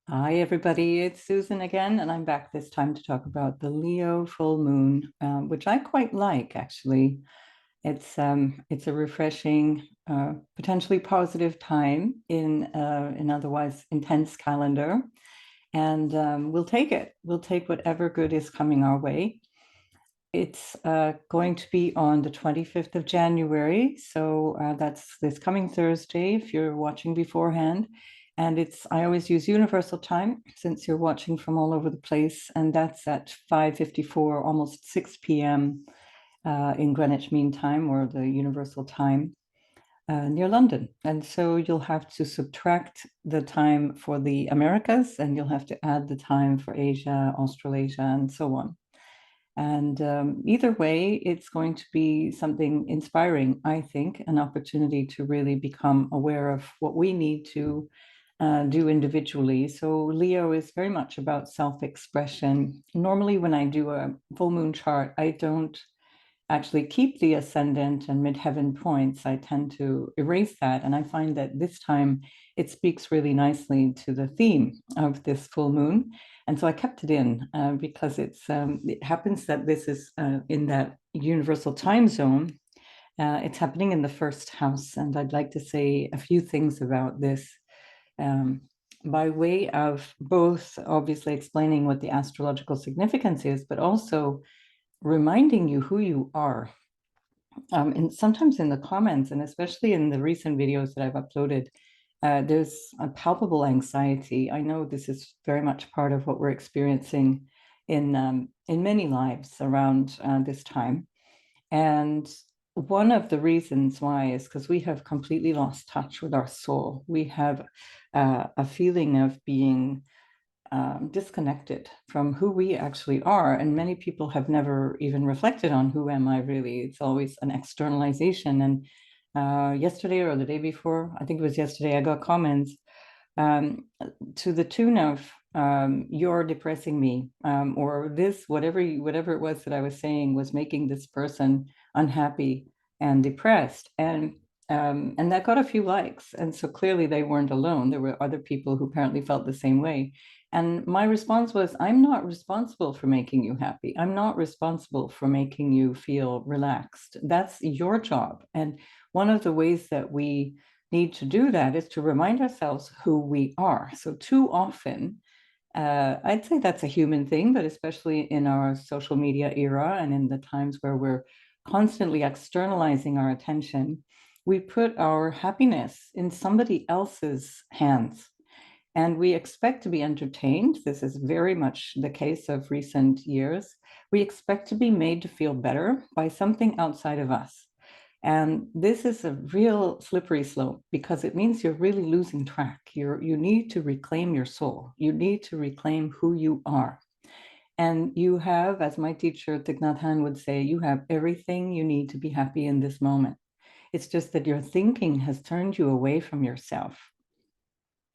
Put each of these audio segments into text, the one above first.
Hi, everybody. It's Susan again, and I'm back this time to talk about the Leo full moon, which I quite like, actually. It's a refreshing, potentially positive time in an otherwise intense calendar, and we'll take it. We'll take whatever good is coming our way. It's going to be on the 25th of January. So that's this coming Thursday if you're watching beforehand. And I always use universal time since you're watching from all over the place. And that's at 5:54, almost 6 p.m. In Greenwich Mean Time, or the universal time near London. And so you'll have to subtract the time for the Americas, and you'll have to add the time for Asia, Australasia, and so on. And either way, it's going to be something inspiring, I think, an opportunity to really become aware of what we need to do individually. So Leo is very much about self-expression. Normally, when I do a full moon chart, I don't actually keep the ascendant and midheaven points. I tend to erase that. And I find that this time it speaks really nicely to the theme of this full moon. And so I kept it in because it happens that this is in that universal time zone. It's happening in the first house. And I'd like to say a few things about this um, by way of both obviously explaining what the astrological significance is, but also reminding you who you are. And sometimes in the comments, and especially in the recent videos that I've uploaded, there's a palpable anxiety. I know this is very much part of what we're experiencing in many lives around this time. And one of the reasons why is because we have completely lost touch with our soul. We have a feeling of being disconnected from who we actually are. And many people have never even reflected on who am I really. It's always an externalization. And yesterday or the day before, I think it was yesterday, I got comments um, to the tune of "You're depressing me," or this, whatever it was that I was saying was making this person unhappy and depressed. And that got a few likes. And so clearly they weren't alone. There were other people who apparently felt the same way. And my response was, I'm not responsible for making you happy. I'm not responsible for making you feel relaxed. That's your job. And one of the ways that we need to do that is to remind ourselves who we are. So too often, I'd say that's a human thing, but especially in our social media era and in the times where we're constantly externalizing our attention, we put our happiness in somebody else's hands. And we expect to be entertained. This is very much the case of recent years. We expect to be made to feel better by something outside of us. And this is a real slippery slope because it means you're really losing track. You need to reclaim your soul. You need to reclaim who you are. And you have, as my teacher Thich Nhat Hanh would say, you have everything you need to be happy in this moment. It's just that your thinking has turned you away from yourself.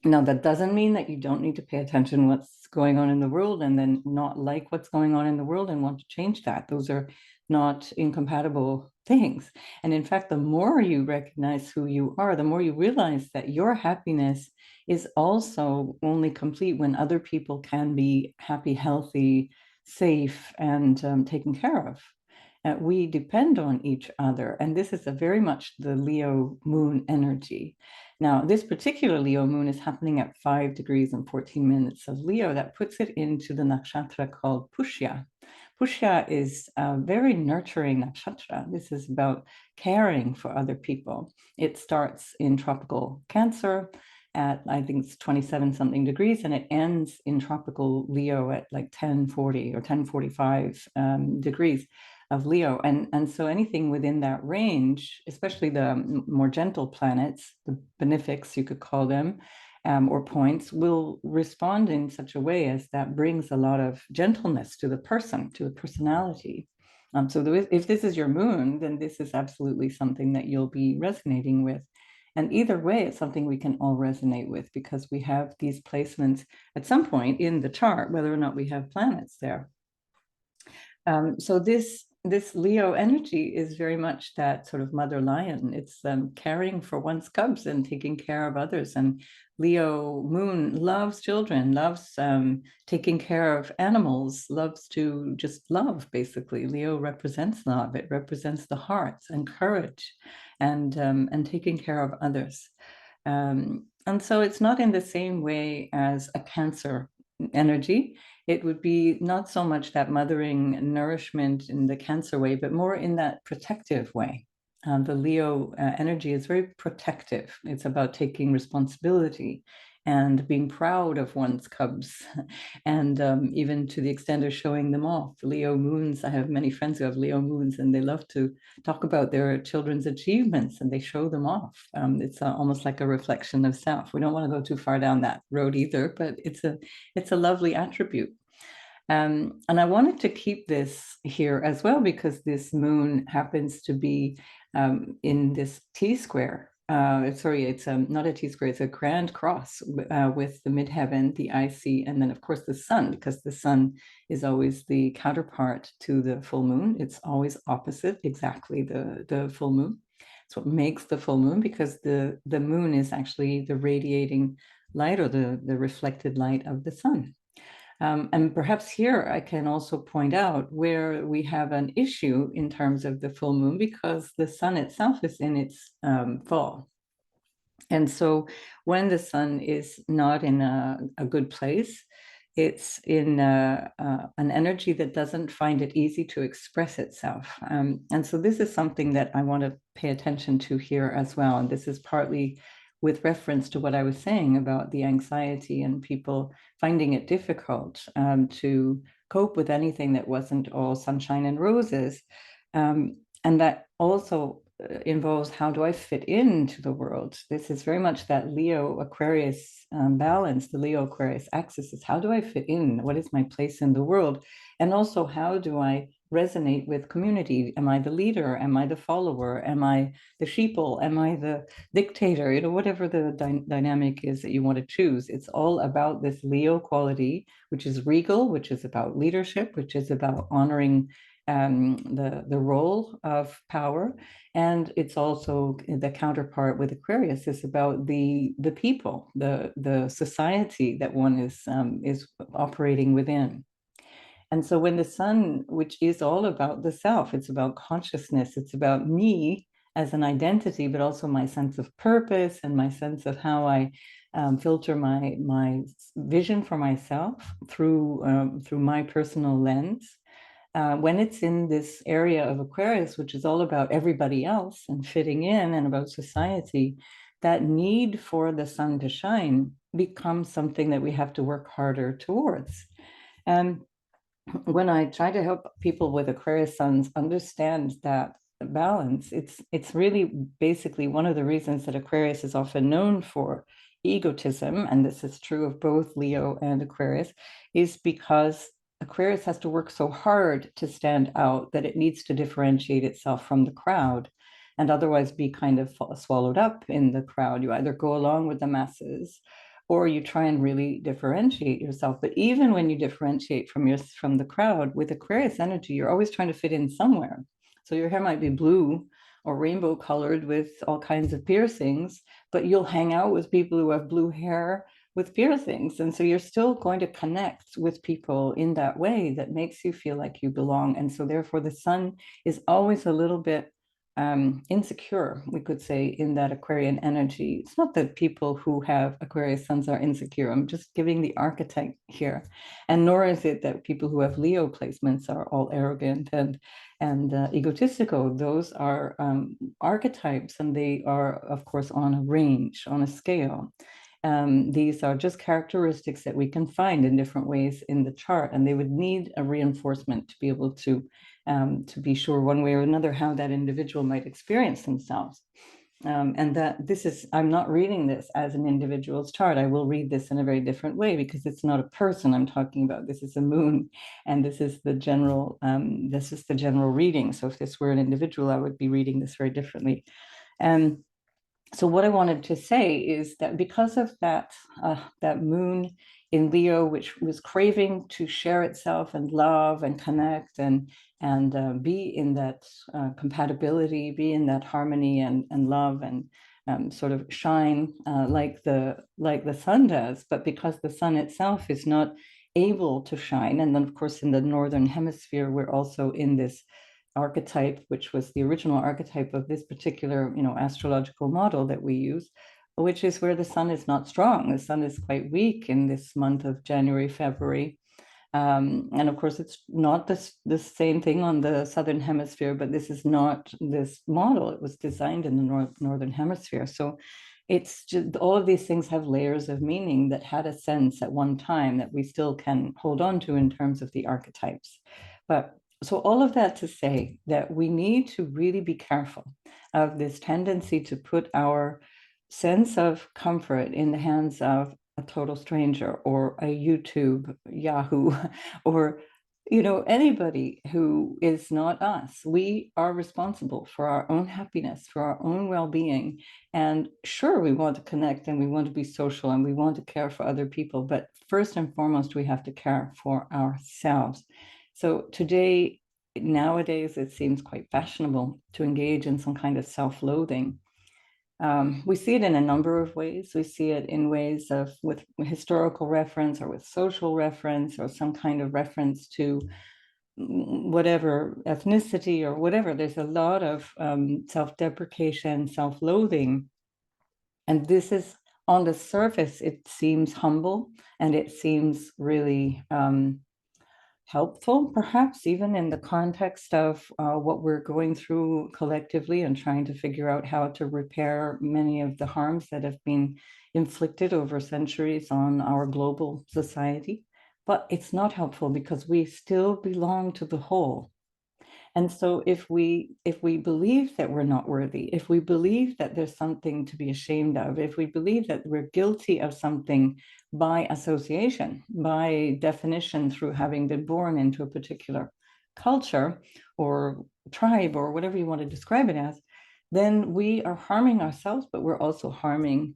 Now, that doesn't mean that you don't need to pay attention to what's going on in the world and then not like what's going on in the world and want to change that. Those are not incompatible things. And in fact, the more you recognize who you are, the more you realize that your happiness is also only complete when other people can be happy, healthy, safe, and taken care of. We depend on each other. And this is a very much the Leo moon energy. Now, this particular Leo moon is happening at 5 degrees and 14 minutes of Leo. That puts it into the nakshatra called Pushya. Pushya is a very nurturing nakshatra. This is about caring for other people. It starts in tropical Cancer at, I think it's 27 something degrees, and it ends in tropical Leo at like 1040 or 1045 degrees of Leo. And so anything within that range, especially the more gentle planets, the benefics, you could call them, or points, will respond in such a way as that brings a lot of gentleness to the person, to the personality. So if this is your moon, then this is absolutely something that you'll be resonating with. And either way, it's something we can all resonate with because we have these placements at some point in the chart, whether or not we have planets there. So this this Leo energy is very much that sort of mother lion. It's caring for one's cubs and taking care of others. And Leo moon loves children, loves taking care of animals, loves to just love, basically. Leo represents love. It represents the heart and courage and taking care of others. And so it's not in the same way as a Cancer energy. It would be not so much that mothering nourishment in the Cancer way, but more in that protective way. The Leo energy is very protective. It's about taking responsibility and being proud of one's cubs, and even to the extent of showing them off. Leo moons, I have many friends who have Leo moons, and they love to talk about their children's achievements and they show them off. It's almost like a reflection of self. We don't want to go too far down that road either, but it's a lovely attribute. And I wanted to keep this here as well because this moon happens to be in this T square. Sorry, it's not a T square, it's a grand cross with the midheaven, the IC, and then of course the sun, because the sun is always the counterpart to the full moon. It's always opposite exactly the full moon. It's what makes the full moon, because the moon is actually the radiating light or the reflected light of the sun. And perhaps here I can also point out where we have an issue in terms of the full moon, because the sun itself is in its fall. And so when the sun is not in a good place, it's in an energy that doesn't find it easy to express itself. And so this is something that I want to pay attention to here as well. And this is partly with reference to what I was saying about the anxiety and people finding it difficult to cope with anything that wasn't all sunshine and roses. And that also involves, how do I fit into the world? This is very much that Leo Aquarius balance. The Leo Aquarius axis is, how do I fit in? What is my place in the world? And also, how do I resonate with community? Am I the leader? Am I the follower? Am I the sheeple? Am I the dictator? You know, whatever the dynamic is that you want to choose. It's all about this Leo quality, which is regal, which is about leadership, which is about honoring the role of power. And it's also the counterpart with Aquarius is about the people, the society that one is operating within. And so when the sun, which is all about the self, it's about consciousness, it's about me as an identity, but also my sense of purpose and my sense of how I filter my vision for myself through my personal lens. When it's in this area of Aquarius, which is all about everybody else and fitting in and about society, that need for the sun to shine becomes something that we have to work harder towards. And when I try to help people with Aquarius suns understand that balance, it's really basically one of the reasons that Aquarius is often known for egotism, and this is true of both Leo and Aquarius, is because Aquarius has to work so hard to stand out that it needs to differentiate itself from the crowd and otherwise be kind of swallowed up in the crowd. You either go along with the masses or you try and really differentiate yourself. But even when you differentiate from the crowd, with Aquarius energy, you're always trying to fit in somewhere. So your hair might be blue or rainbow colored with all kinds of piercings, but you'll hang out with people who have blue hair with piercings. And so you're still going to connect with people in that way that makes you feel like you belong. And so therefore the sun is always a little bit insecure, we could say, in that Aquarian energy. It's not that people who have Aquarius suns are insecure. I'm just giving the archetype here. And nor is it that people who have Leo placements are all arrogant and egotistical. Those are archetypes, and they are, of course, on a range, on a scale. These are just characteristics that we can find in different ways in the chart, and they would need a reinforcement to be able to be sure one way or another how that individual might experience themselves. And that this is, I'm not reading this as an individual's chart. I will read this in a very different way because it's not a person I'm talking about. This is a moon, and this is the general reading. So if this were an individual, I would be reading this very differently. So what I wanted to say is that because of that moon in Leo, which was craving to share itself and love and connect and be in that compatibility, be in that harmony and love and sort of shine like the sun does. But because the sun itself is not able to shine, and then of course in the northern hemisphere we're also in this archetype, which was the original archetype of this particular, astrological model that we use, which is where the sun is not strong. The sun is quite weak in this month of January, February. And of course, it's not the same thing on the southern hemisphere, but this is not this model. It was designed in the northern hemisphere. So it's just all of these things have layers of meaning that had a sense at one time that we still can hold on to in terms of the archetypes. But so all of that to say that we need to really be careful of this tendency to put our sense of comfort in the hands of a total stranger or a YouTube Yahoo or anybody who is not us. We are responsible for our own happiness, for our own well-being. And sure, we want to connect and we want to be social and we want to care for other people, but first and foremost, we have to care for ourselves. So nowadays, it seems quite fashionable to engage in some kind of self-loathing. We see it in a number of ways. We see it in ways of with historical reference or with social reference or some kind of reference to whatever ethnicity or whatever. There's a lot of self-deprecation, self-loathing. And this is, on the surface, it seems humble and it seems really helpful, perhaps even in the context of what we're going through collectively and trying to figure out how to repair many of the harms that have been inflicted over centuries on our global society. But it's not helpful because we still belong to the whole. And so if we believe that we're not worthy, if we believe that there's something to be ashamed of, if we believe that we're guilty of something by association, by definition, through having been born into a particular culture or tribe or whatever you want to describe it as, then we are harming ourselves, but we're also harming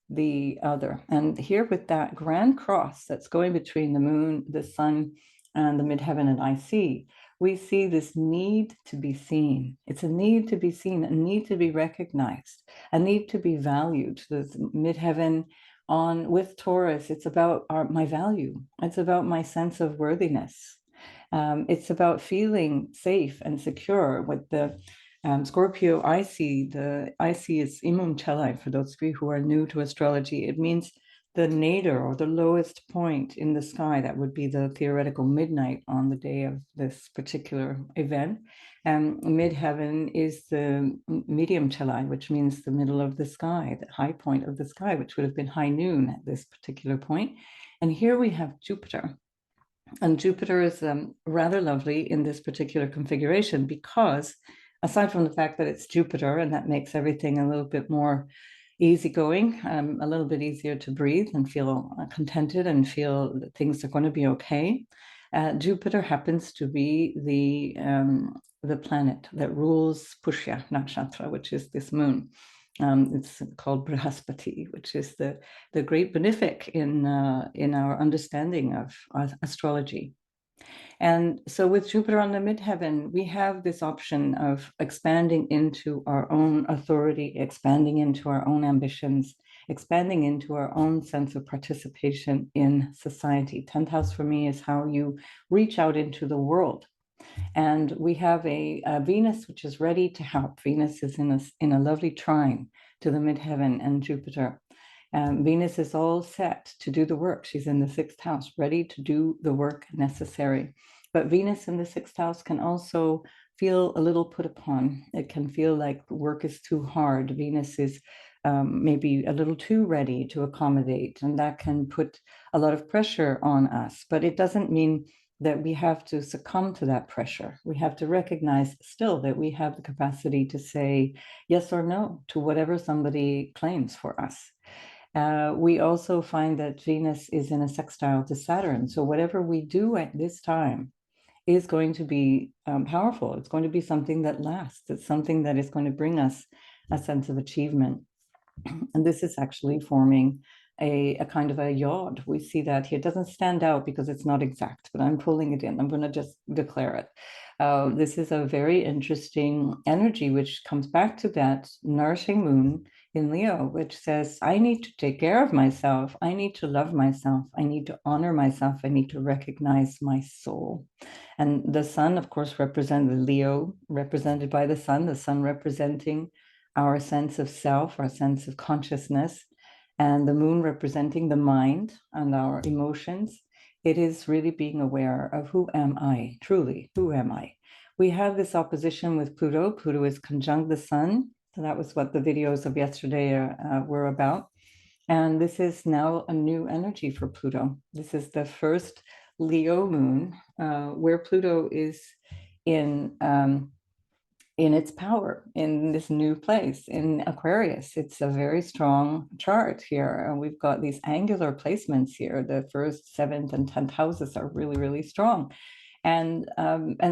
the other. And here with that grand cross that's going between the moon, the sun, and the midheaven and IC, we see this need to be seen. It's a need to be seen, a need to be recognized, a need to be valued. The midheaven with Taurus, it's about my value. It's about my sense of worthiness. It's about feeling safe and secure. With the Scorpio IC, the IC is Imum Chelai, for those of you who are new to astrology. It means the nadir or the lowest point in the sky. That would be the theoretical midnight on the day of this particular event. Midheaven is the medium Chelai, which means the middle of the sky, the high point of the sky, which would have been high noon at this particular point. And here we have Jupiter. And Jupiter is rather lovely in this particular configuration because, aside from the fact that it's Jupiter and that makes everything a little bit more easygoing, a little bit easier to breathe and feel contented and feel that things are going to be okay. Jupiter happens to be the planet that rules Pushya Nakshatra, which is this moon. It's called Brihaspati, which is the great benefic in our understanding of astrology. And so with Jupiter on the midheaven, we have this option of expanding into our own authority, expanding into our own ambitions, expanding into our own sense of participation in society. 10th house for me is how you reach out into the world. And we have a Venus, which is ready to help. Venus is in a lovely trine to the midheaven and Jupiter. Venus is all set to do the work. She's in the 6th house, ready to do the work necessary. But Venus in the 6th house can also feel a little put upon. It can feel like work is too hard. Venus is maybe a little too ready to accommodate, and that can put a lot of pressure on us. But it doesn't mean that we have to succumb to that pressure. We have to recognize still that we have the capacity to say yes or no to whatever somebody claims for us. We also find that Venus is in a sextile to Saturn. So whatever we do at this time is going to be powerful. It's going to be something that lasts. It's something that is going to bring us a sense of achievement. And this is actually forming a kind of a yod. We see that here. It doesn't stand out because it's not exact, but I'm pulling it in. I'm going to just declare it. This is a very interesting energy, which comes back to that nourishing moon in Leo, which says, I need to take care of myself. I need to love myself. I need to honor myself. I need to recognize my soul. And the sun, of course, represents Leo, represented by the sun representing our sense of self, our sense of consciousness, and the moon representing the mind and our emotions. It is really being aware of who am I, truly, who am I? We have this opposition with Pluto. Pluto is conjunct the sun. So that was what the videos of yesterday were about. And this is now a new energy for Pluto. This is the first Leo moon where Pluto is in its power in this new place in Aquarius. It's a very strong chart here. And we've got these angular placements here. The first, seventh, and 10th houses are really, really strong. And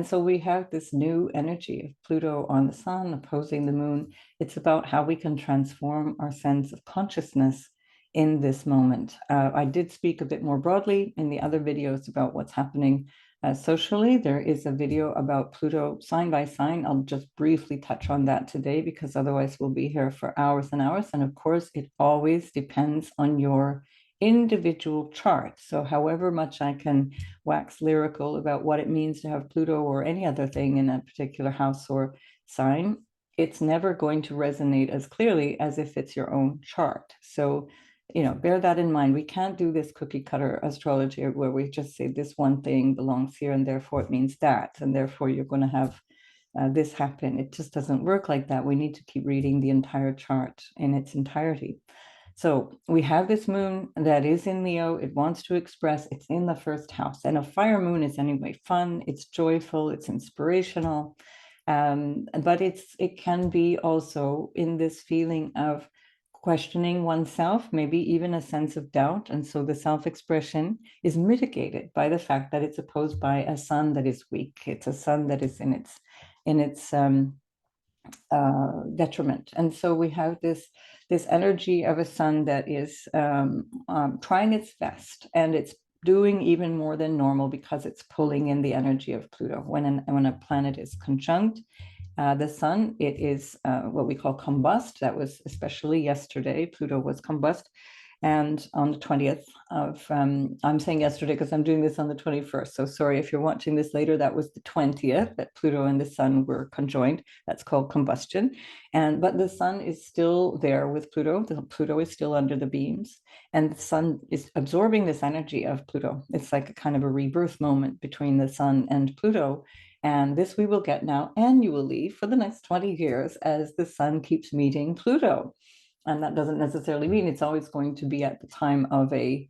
so we have this new energy of Pluto on the sun opposing the moon. It's about how we can transform our sense of consciousness in this moment. I did speak a bit more broadly in the other videos about what's happening socially. There is a video about Pluto sign by sign. I'll just briefly touch on that today because otherwise we'll be here for hours and hours. And of course, it always depends on your individual chart. So however much I can wax lyrical about what it means to have Pluto or any other thing in a particular house or sign, it's never going to resonate as clearly as if it's your own chart. So bear that in mind. We can't do this cookie cutter astrology where we just say this one thing belongs here and therefore it means that, and therefore you're going to have this happen. It just doesn't work like that. We need to keep reading the entire chart in its entirety. So we have this moon that is in Leo. It wants to express, it's in the first house. And a fire moon is anyway fun, it's joyful, it's inspirational. But it can be also in this feeling of questioning oneself, maybe even a sense of doubt. And so the self-expression is mitigated by the fact that it's opposed by a sun that is weak. It's a sun that is in its detriment. And so we have this energy of a sun that is trying its best, and it's doing even more than normal because it's pulling in the energy of Pluto. When a planet is conjunct the sun, it is what we call combust. That was especially yesterday. Pluto was combust. And on the 20th of, I'm saying yesterday because I'm doing this on the 21st. So sorry if you're watching this later, that was the 20th that Pluto and the sun were conjoined. That's called combustion. But the sun is still there with Pluto. Pluto is still under the beams. And the sun is absorbing this energy of Pluto. It's like a kind of a rebirth moment between the sun and Pluto. And this we will get now annually for the next 20 years as the sun keeps meeting Pluto. And that doesn't necessarily mean it's always going to be at the time of a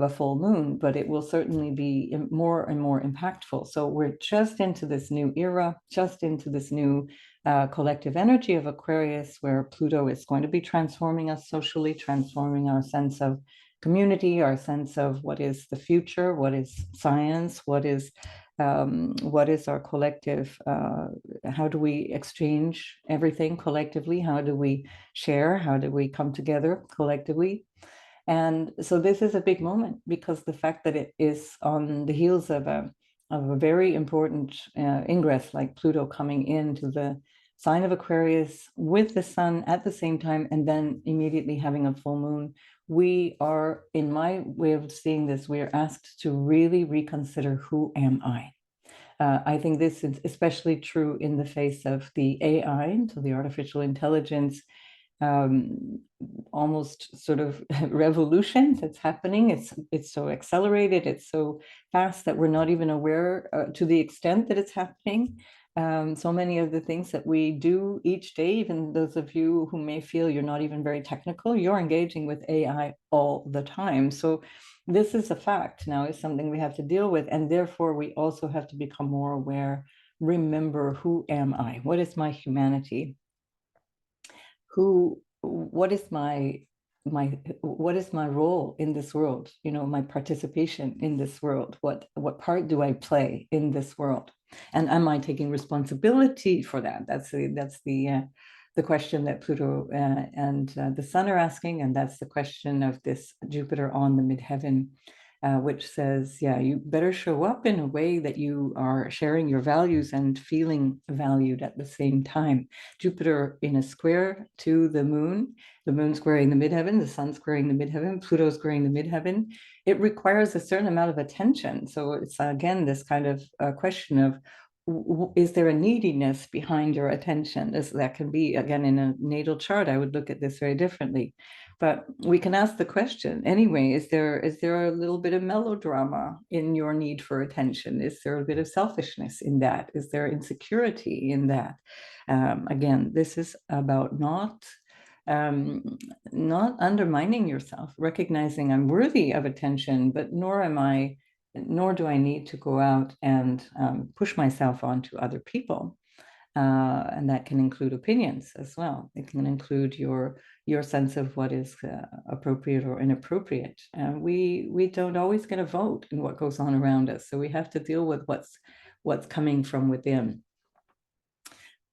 full moon, but it will certainly be more and more impactful. So we're just into this new era, just into this new collective energy of Aquarius, where Pluto is going to be transforming us socially, transforming our sense of community, our sense of what is the future, what is science, what is our collective, how do we exchange everything collectively? How do we share? How do we come together collectively? And so this is a big moment because the fact that it is on the heels of a very important ingress like Pluto coming into the sign of Aquarius with the sun at the same time, and then immediately having a full moon, we are, in my way of seeing this, we are asked to really reconsider, who am I? I think this is especially true in the face of the AI, so the artificial intelligence, almost sort of revolution that's happening. It's so accelerated, it's so fast that we're not even aware to the extent that it's happening. So many of the things that we do each day, even those of you who may feel you're not even very technical, you're engaging with AI all the time. So this is a fact now, is something we have to deal with. And therefore, we also have to become more aware. Remember, who am I? What is my humanity? What is my role in this world? My participation in this world. What part do I play in this world? And am I taking responsibility for that? That's the the question that Pluto and the Sun are asking, and that's the question of this Jupiter on the midheaven, which says, yeah, you better show up in a way that you are sharing your values and feeling valued at the same time. Jupiter in a square to the moon squaring the midheaven, the Sun squaring the midheaven, Pluto squaring the midheaven. It requires a certain amount of attention. So it's again this kind of question of, is there a neediness behind your attention? That can be, again, in a natal chart, I would look at this very differently. But we can ask the question anyway, is there a little bit of melodrama in your need for attention? Is there a bit of selfishness in that? Is there insecurity in that? Again, this is about not undermining yourself, recognizing I'm worthy of attention, but nor do I need to go out and push myself onto other people. And that can include opinions as well. It can include your sense of what is appropriate or inappropriate. We don't always get a vote in what goes on around us, so we have to deal with what's coming from within.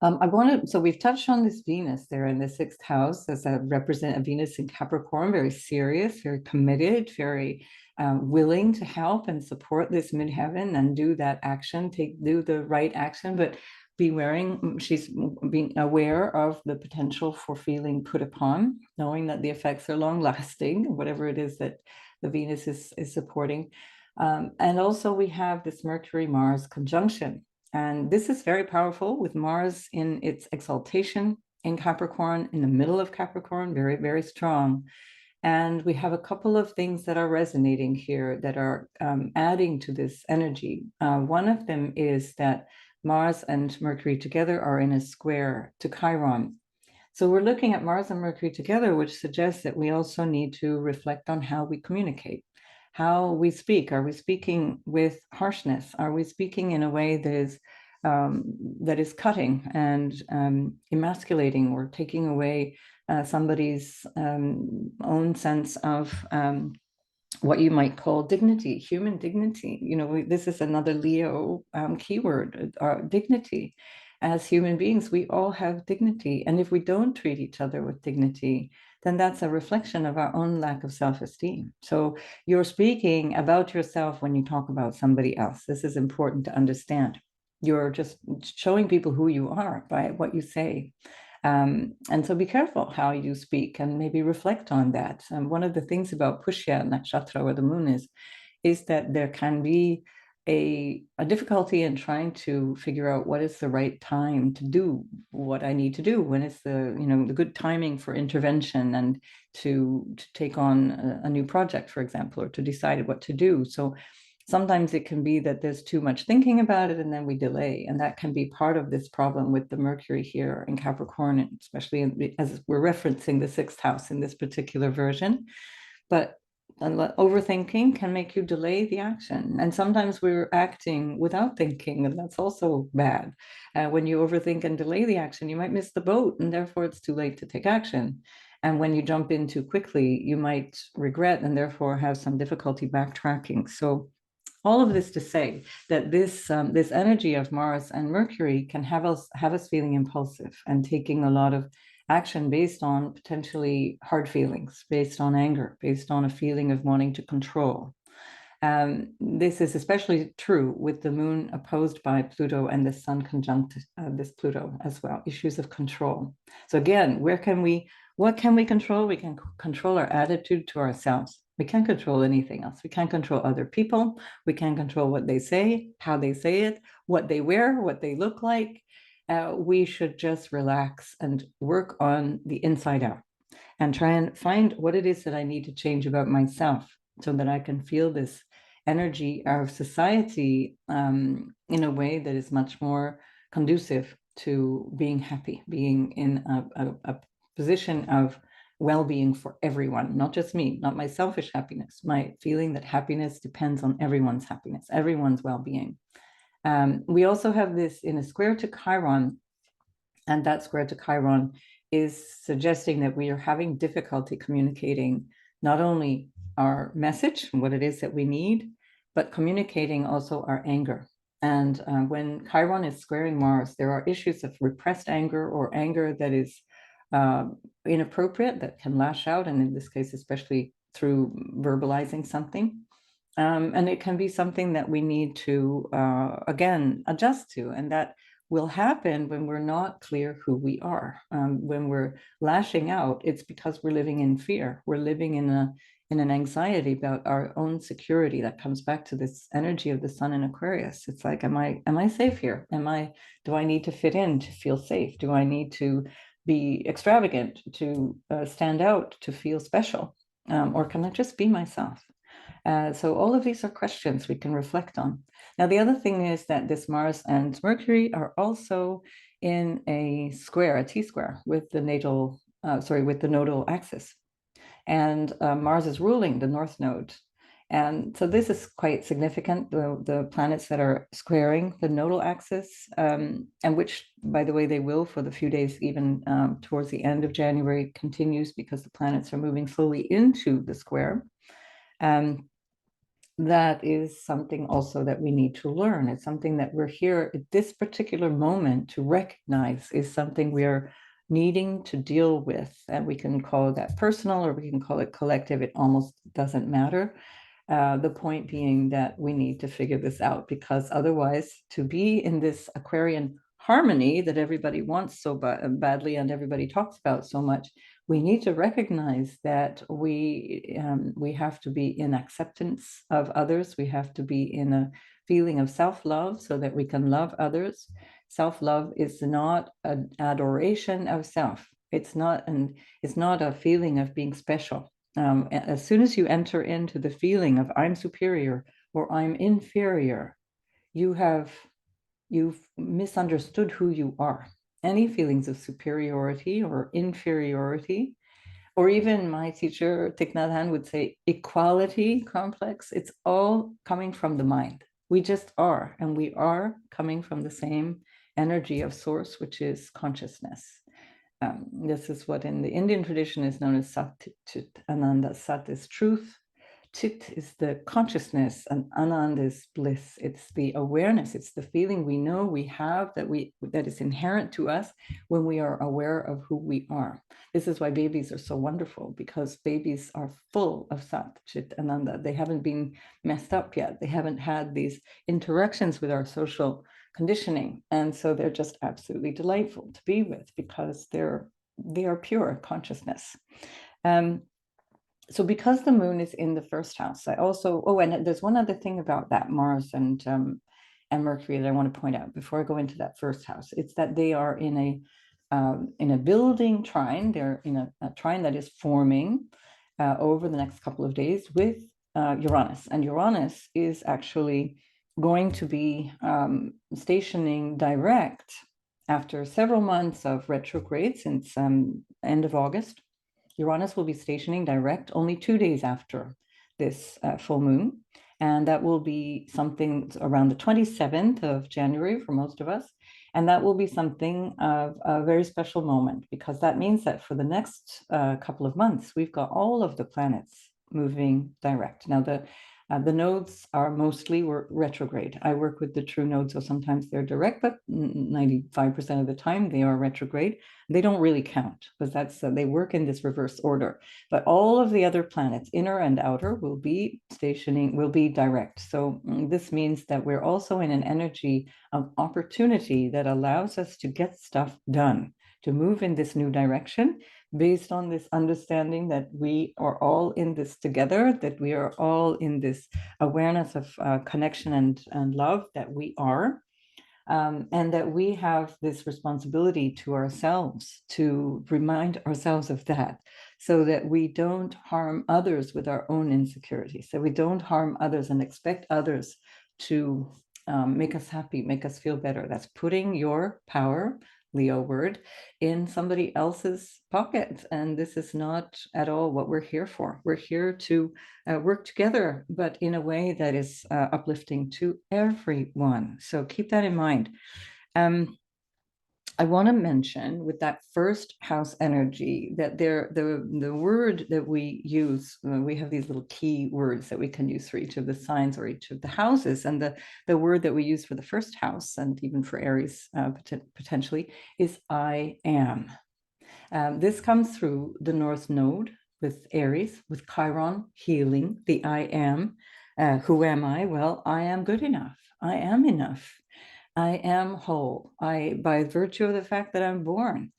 So we've touched on this Venus there in the sixth house as a represent a Venus in Capricorn, very serious, very committed, very willing to help and support this midheaven and do that action, do the right action, but she's being aware of the potential for feeling put upon, knowing that the effects are long lasting, whatever it is that the Venus is supporting. And also we have this Mercury-Mars conjunction. And this is very powerful with Mars in its exaltation in Capricorn, in the middle of Capricorn, very, very strong. And we have a couple of things that are resonating here that are adding to this energy. One of them is that Mars and Mercury together are in a square to Chiron. So we're looking at Mars and Mercury together, which suggests that we also need to reflect on how we communicate, how we speak. Are we speaking with harshness? Are we speaking in a way that is cutting and emasculating, or taking away somebody's own sense of what you might call dignity, human dignity? This is another Leo keyword, dignity. As human beings, we all have dignity. And if we don't treat each other with dignity, then that's a reflection of our own lack of self-esteem. So you're speaking about yourself when you talk about somebody else. This is important to understand. You're just showing people who you are by what you say. And so be careful how you speak and maybe reflect on that. One of the things about Pushya Nakshatra, or the moon, is that there can be a difficulty in trying to figure out what is the right time to do what I need to do, when is the good timing for intervention and to take on a new project, for example, or to decide what to do. So sometimes it can be that there's too much thinking about it and then we delay. And that can be part of this problem with the Mercury here in Capricorn, especially as we're referencing the sixth house in this particular version. But overthinking can make you delay the action. And sometimes we're acting without thinking, and that's also bad. When you overthink and delay the action, you might miss the boat, and therefore it's too late to take action. And when you jump in too quickly, you might regret and therefore have some difficulty backtracking. So all of this to say that this energy of Mars and Mercury can have us feeling impulsive and taking a lot of action based on potentially hard feelings, based on anger, based on a feeling of wanting to control. This is especially true with the moon opposed by Pluto and the sun conjunct this Pluto as well, issues of control. So again, what can we control? We can control our attitude to ourselves. We can't control anything else. We can't control other people. We can't control what they say, how they say it, what they wear, what they look like. We should just relax and work on the inside out and try and find what it is that I need to change about myself so that I can feel this energy of society in a way that is much more conducive to being happy, being in a position of well-being for everyone, not just me, not my selfish happiness, my feeling that happiness depends on everyone's happiness, everyone's well-being. We also have this in a square to Chiron, and that square to Chiron is suggesting that we are having difficulty communicating not only our message, what it is that we need, but communicating also our anger. And when Chiron is squaring Mars, there are issues of repressed anger or anger that is inappropriate, that can lash out, and in this case, especially through verbalizing something. And it can be something that we need to, again, adjust to. And that will happen when we're not clear who we are. When we're lashing out, it's because we're living in fear. We're living in an anxiety about our own security. That comes back to this energy of the sun in Aquarius. It's like, am I safe here? Do I need to fit in to feel safe? Do I need to be extravagant to stand out, to feel special? Or can I just be myself? So all of these are questions we can reflect on. Now, the other thing is that this Mars and Mercury are also in a square, a T-square, with the with the nodal axis. And Mars is ruling the North Node. And so this is quite significant, the planets that are squaring the nodal axis, and which, by the way, they will for the few days, even towards the end of January, continues because the planets are moving slowly into the square. That is something also that we need to learn. It's something that we're here at this particular moment to recognize is something we are needing to deal with. And we can call that personal or we can call it collective. It almost doesn't matter. The point being that we need to figure this out, because otherwise, to be in this Aquarian harmony that everybody wants so badly and everybody talks about so much, we need to recognize that we have to be in acceptance of others. We have to be in a feeling of self-love so that we can love others. Self-love is not an adoration of self. It's not a feeling of being special. As soon as you enter into the feeling of I'm superior or I'm inferior, you've misunderstood who you are. Any feelings of superiority or inferiority, or even my teacher, Thich Nhat Hanh, would say equality complex, it's all coming from the mind. We just are, and we are coming from the same energy of source, which is consciousness. This is what in the Indian tradition is known as Sat Chit Ananda. Sat is truth, Chit is the consciousness, and Anand is bliss. It's the awareness, it's the feeling we know we have that is inherent to us when we are aware of who we are. This is why babies are so wonderful, because babies are full of Sat Chit Ananda. They haven't been messed up yet. They haven't had these interactions with our social conditioning, and so they're just absolutely delightful to be with because they are pure consciousness. So because the moon is in the first house, and there's one other thing about that Mars and Mercury that I want to point out before I go into that first house. It's that they are in a building trine. They're in a trine that is forming over the next couple of days with Uranus, and Uranus is actually going to be stationing direct after several months of retrograde since end of August. Uranus will be stationing direct only 2 days after this full moon. And that will be something around the 27th of January for most of us. And that will be something of a very special moment, because that means that for the next couple of months, we've got all of the planets moving direct. Now, the nodes are mostly retrograde. I work with the true nodes, so sometimes they're direct, but 95% of the time they are retrograde. They don't really count because they work in this reverse order. But all of the other planets, inner and outer, will be direct. So this means that we're also in an energy of opportunity that allows us to get stuff done, to move in this new direction, based on this understanding that we are all in this together, that we are all in this awareness of connection and love that we are, and that we have this responsibility to ourselves to remind ourselves of that, so that we don't harm others with our own insecurities, so we don't harm others and expect others to make us happy, make us feel better. That's putting your power, Leo word, in somebody else's pocket. And this is not at all what we're here for. We're here to work together, but in a way that is uplifting to everyone. So keep that in mind. I want to mention with that first house energy that the word that we use, we have these little key words that we can use for each of the signs or each of the houses. And the word that we use for the first house, and even for Aries potentially, is I am. This comes through the North Node with Aries, with Chiron, healing, the I am. Who am I? Well, I am good enough. I am enough. I am whole. By virtue of the fact that I'm born,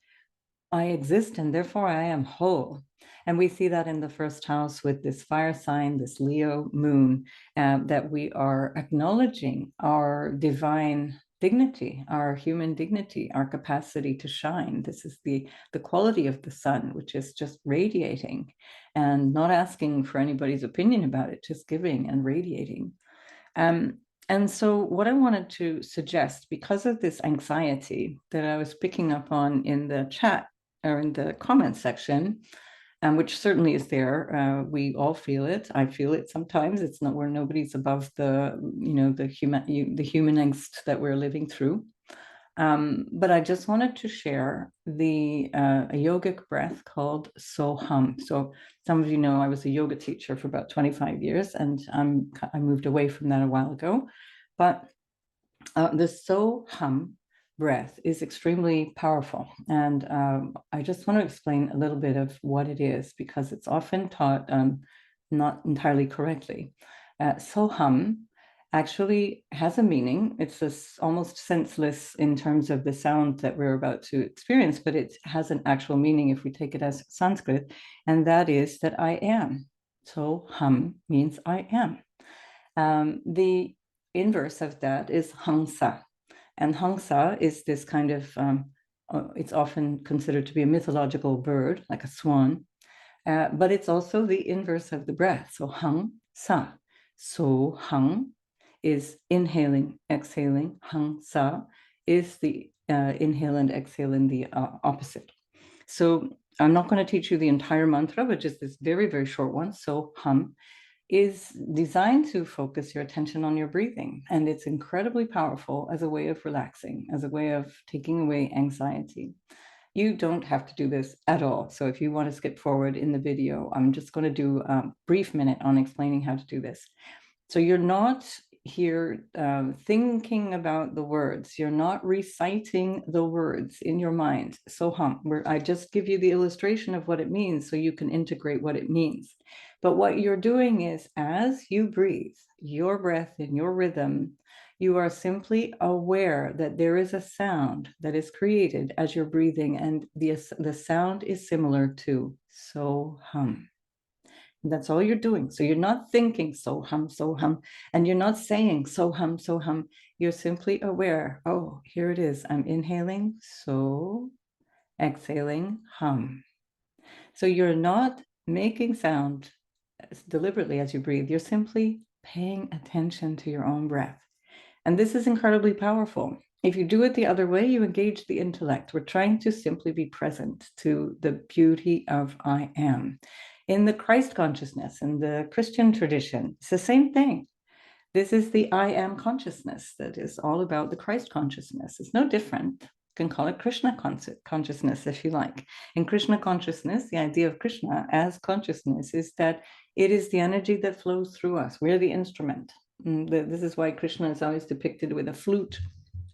I exist and therefore I am whole. And we see that in the first house with this fire sign, this Leo moon, that we are acknowledging our divine dignity, our human dignity, our capacity to shine. This is the quality of the sun, which is just radiating and not asking for anybody's opinion about it, just giving and radiating. Um, and so, what I wanted to suggest, because of this anxiety that I was picking up on in the chat or in the comment section, which certainly is there, we all feel it. I feel it sometimes. It's not where nobody's above the human angst that we're living through. But I just wanted to share a yogic breath called Soham. So some of you know I was a yoga teacher for about 25 years, and I moved away from that a while ago. But the Soham breath is extremely powerful. And I just want to explain a little bit of what it is, because it's often taught not entirely correctly. Soham actually has a meaning. It's almost senseless in terms of the sound that we're about to experience, but it has an actual meaning if we take it as Sanskrit, and that is that I am. Soham means I am. The inverse of that is Hamsa. And Hamsa is this kind of, it's often considered to be a mythological bird, like a swan, but it's also the inverse of the breath. So Hamsa. So Hang is inhaling, exhaling. Hamsa is the inhale and exhale in the opposite. So I'm not going to teach you the entire mantra, but just this very, very short one. So Ham is designed to focus your attention on your breathing. And it's incredibly powerful as a way of relaxing, as a way of taking away anxiety. You don't have to do this at all. So if you want to skip forward in the video, I'm just going to do a brief minute on explaining how to do this. So you're not here thinking about the words. You're not reciting the words in your mind. So I just give you the illustration of what it means so you can integrate what it means. But what you're doing is, as you breathe your breath in your rhythm, you are simply aware that there is a sound that is created as you're breathing, and the sound is similar to so hum. That's all you're doing. So you're not thinking so hum, and you're not saying so hum, so hum. You're simply aware. Oh, here it is. I'm inhaling so, exhaling hum. So you're not making sound deliberately as you breathe. You're simply paying attention to your own breath. And this is incredibly powerful. If you do it the other way, you engage the intellect. We're trying to simply be present to the beauty of I am. In the Christ consciousness, in the Christian tradition, it's the same thing. This is the I am consciousness that is all about the Christ consciousness. It's no different. You can call it Krishna consciousness if you like. In Krishna consciousness, the idea of Krishna as consciousness is that it is the energy that flows through us. We're the instrument. This is why Krishna is always depicted with a flute.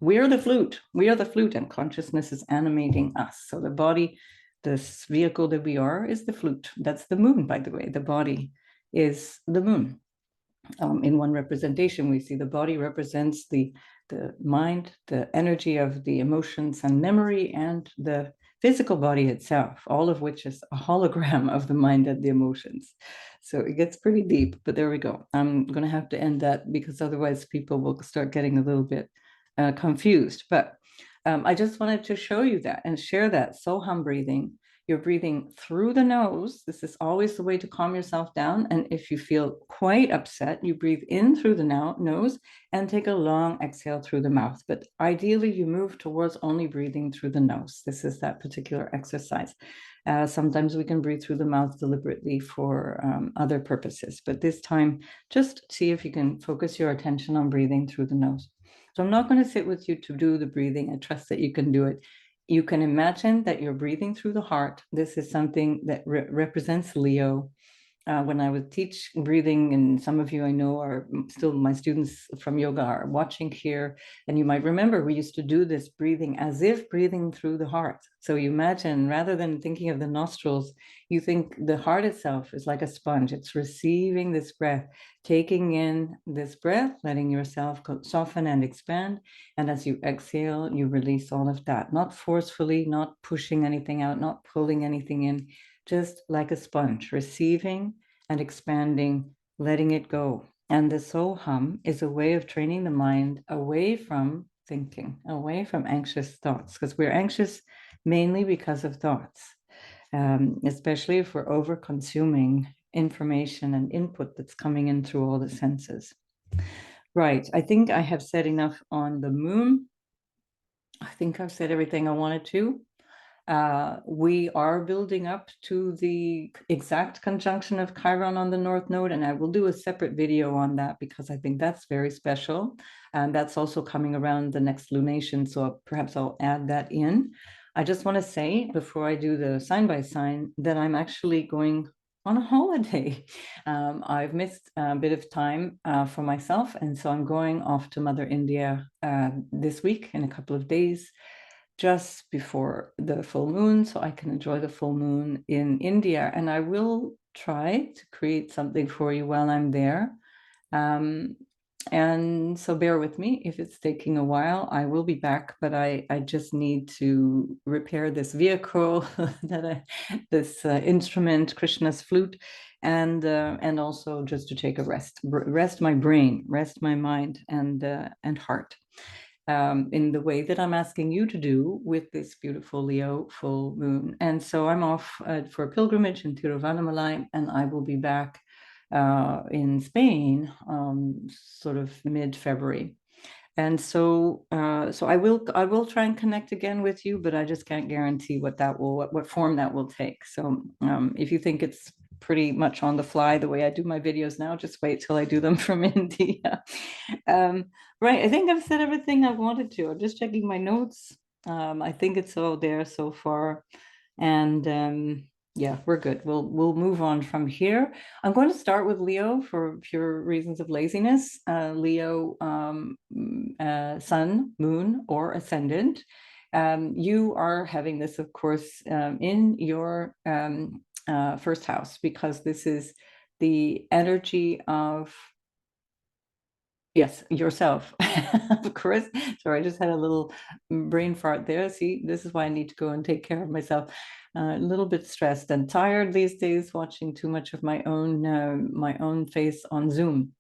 We're the flute. We are the flute, and consciousness is animating us. So the body, this vehicle that we are, is the flute. That's the moon, by the way. The body is the moon. In one representation, we see the body represents the mind, the energy of the emotions and memory, and the physical body itself, all of which is a hologram of the mind and the emotions. So it gets pretty deep, but there we go. I'm going to have to end that because otherwise people will start getting a little bit confused. But I just wanted to show you that and share that Soham breathing. You're breathing through the nose. This is always the way to calm yourself down. And if you feel quite upset, you breathe in through the nose and take a long exhale through the mouth. But ideally, you move towards only breathing through the nose. This is that particular exercise. Sometimes we can breathe through the mouth deliberately for other purposes. But this time, just see if you can focus your attention on breathing through the nose. So I'm not going to sit with you to do the breathing. I trust that you can do it. You can imagine that you're breathing through the heart. This is something that represents Leo. when I would teach breathing, and some of you I know are still my students from yoga are watching here, and you might remember we used to do this breathing as if breathing through the heart. So you imagine, rather than thinking of the nostrils, you think the heart itself is like a sponge. It's receiving this breath, taking in this breath, letting yourself soften and expand. And as you exhale, you release all of that, not forcefully, not pushing anything out, not pulling anything in, just like a sponge, receiving and expanding, letting it go. And the soul hum is a way of training the mind away from thinking, away from anxious thoughts, because we're anxious mainly because of thoughts, especially if we're over consuming information and input that's coming in through all the senses. Right, I think I have said enough on the moon. I think I've said everything I wanted to. We are building up to the exact conjunction of Chiron on the North Node, and I will do a separate video on that because I think that's very special. And that's also coming around the next lunation, so perhaps I'll add that in. I just want to say, before I do the sign by sign, that I'm actually going on a holiday. I've missed a bit of time for myself, and so I'm going off to Mother India this week in a couple of days, just before the full moon, so I can enjoy the full moon in India. And I will try to create something for you while I'm there. And so bear with me if it's taking a while. I will be back, but I just need to repair this vehicle, this instrument, Krishna's flute, and also just to take a rest my brain, rest my mind and heart. In the way that I'm asking you to do with this beautiful Leo full moon. And so I'm off for a pilgrimage in Tiruvannamalai, and I will be back in Spain sort of mid-February. And so I will try and connect again with you, but I just can't guarantee what form that will take. So if you think it's pretty much on the fly the way I do my videos now, just wait till I do them from India. Right, I think I've said everything I wanted to. I'm just checking my notes. I think it's all there so far. And yeah, we're good. We'll move on from here. I'm going to start with Leo for pure reasons of laziness. Leo, sun, moon, or ascendant. You are having this, of course, in your first house, because this is the energy of, yes, yourself, of course. Sorry, I just had a little brain fart there. See, this is why I need to go and take care of myself. A little bit stressed and tired these days, watching too much of my own face on Zoom.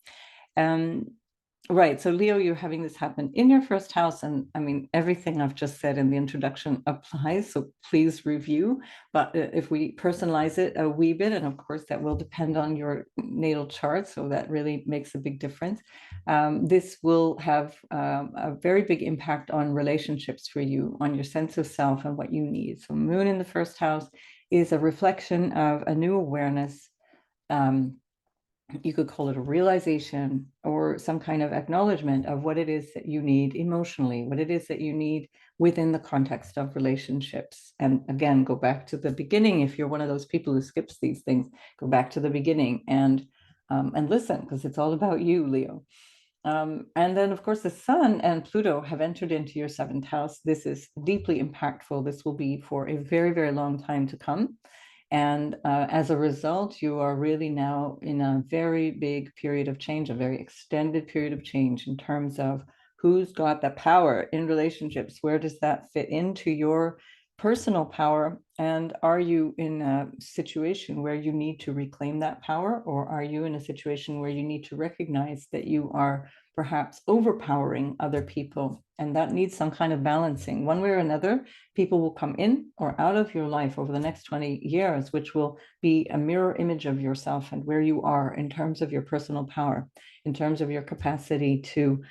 Right, so Leo, you're having this happen in your first house, and I mean, everything I've just said in the introduction applies, so please review. But if we personalize it a wee bit, and of course that will depend on your natal chart, so that really makes a big difference. This will have a very big impact on relationships for you, on your sense of self and what you need. So moon in the first house is a reflection of a new awareness. You could call it a realization or some kind of acknowledgement of what it is that you need emotionally, what it is that you need within the context of relationships. And again, go back to the beginning. If you're one of those people who skips these things, go back to the beginning and listen, because it's all about you, Leo. And then, of course, the Sun and Pluto have entered into your seventh house. This is deeply impactful. This will be for a very, very long time to come. And as a result, you are really now in a very big period of change, a very extended period of change in terms of who's got the power in relationships. Where does that fit into your personal power? And are you in a situation where you need to reclaim that power? Or are you in a situation where you need to recognize that you are perhaps overpowering other people? And that needs some kind of balancing. One way or another, people will come in or out of your life over the next 20 years, which will be a mirror image of yourself and where you are in terms of your personal power, in terms of your capacity to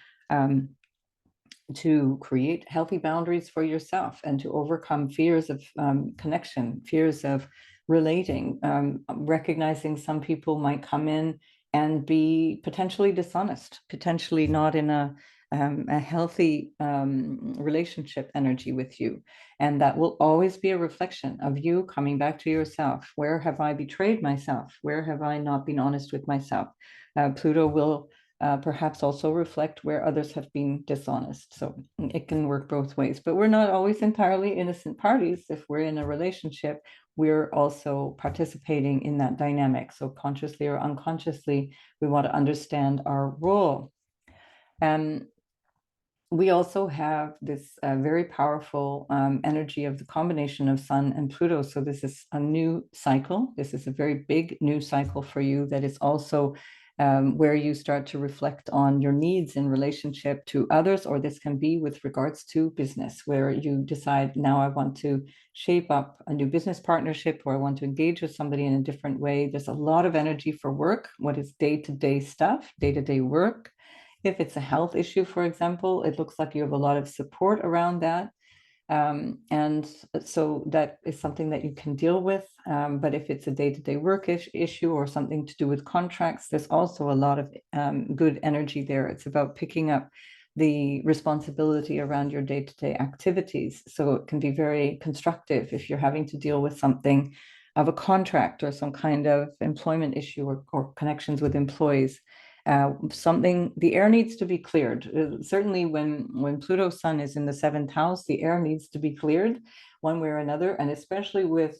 create healthy boundaries for yourself and to overcome fears of connection, fears of relating, recognizing some people might come in and be potentially dishonest, potentially not in a a healthy relationship energy with you. And that will always be a reflection of you coming back to yourself. Where have I betrayed myself? Where have I not been honest with myself? Pluto will perhaps also reflect where others have been dishonest. So it can work both ways. But we're not always entirely innocent parties. If we're in a relationship, we're also participating in that dynamic. So consciously or unconsciously, we want to understand our role. And we also have this very powerful energy of the combination of Sun and Pluto. So this is a new cycle. This is a very big new cycle for you that is also where you start to reflect on your needs in relationship to others, or this can be with regards to business, where you decide, now I want to shape up a new business partnership, or I want to engage with somebody in a different way. There's a lot of energy for work, what is day-to-day stuff, day-to-day work. If it's a health issue, for example, it looks like you have a lot of support around that. And so that is something that you can deal with. But if it's a day-to-day work issue or something to do with contracts, there's also a lot of good energy there. It's about picking up the responsibility around your day-to-day activities. So it can be very constructive if you're having to deal with something of a contract or some kind of employment issue or connections with employees. The air needs to be cleared. Certainly when Pluto's sun is in the seventh house, the air needs to be cleared one way or another, and especially with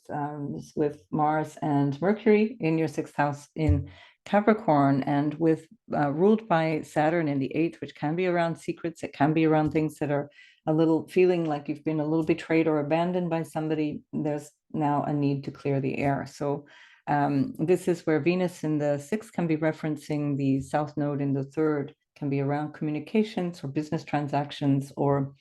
Mars and Mercury in your sixth house in Capricorn, and with ruled by Saturn in the eighth, which can be around secrets. It can be around things that are a little feeling like you've been a little betrayed or abandoned by somebody. There's now a need to clear the air. So this is where Venus in the sixth can be referencing the South Node in the third, can be around communications or business transactions, or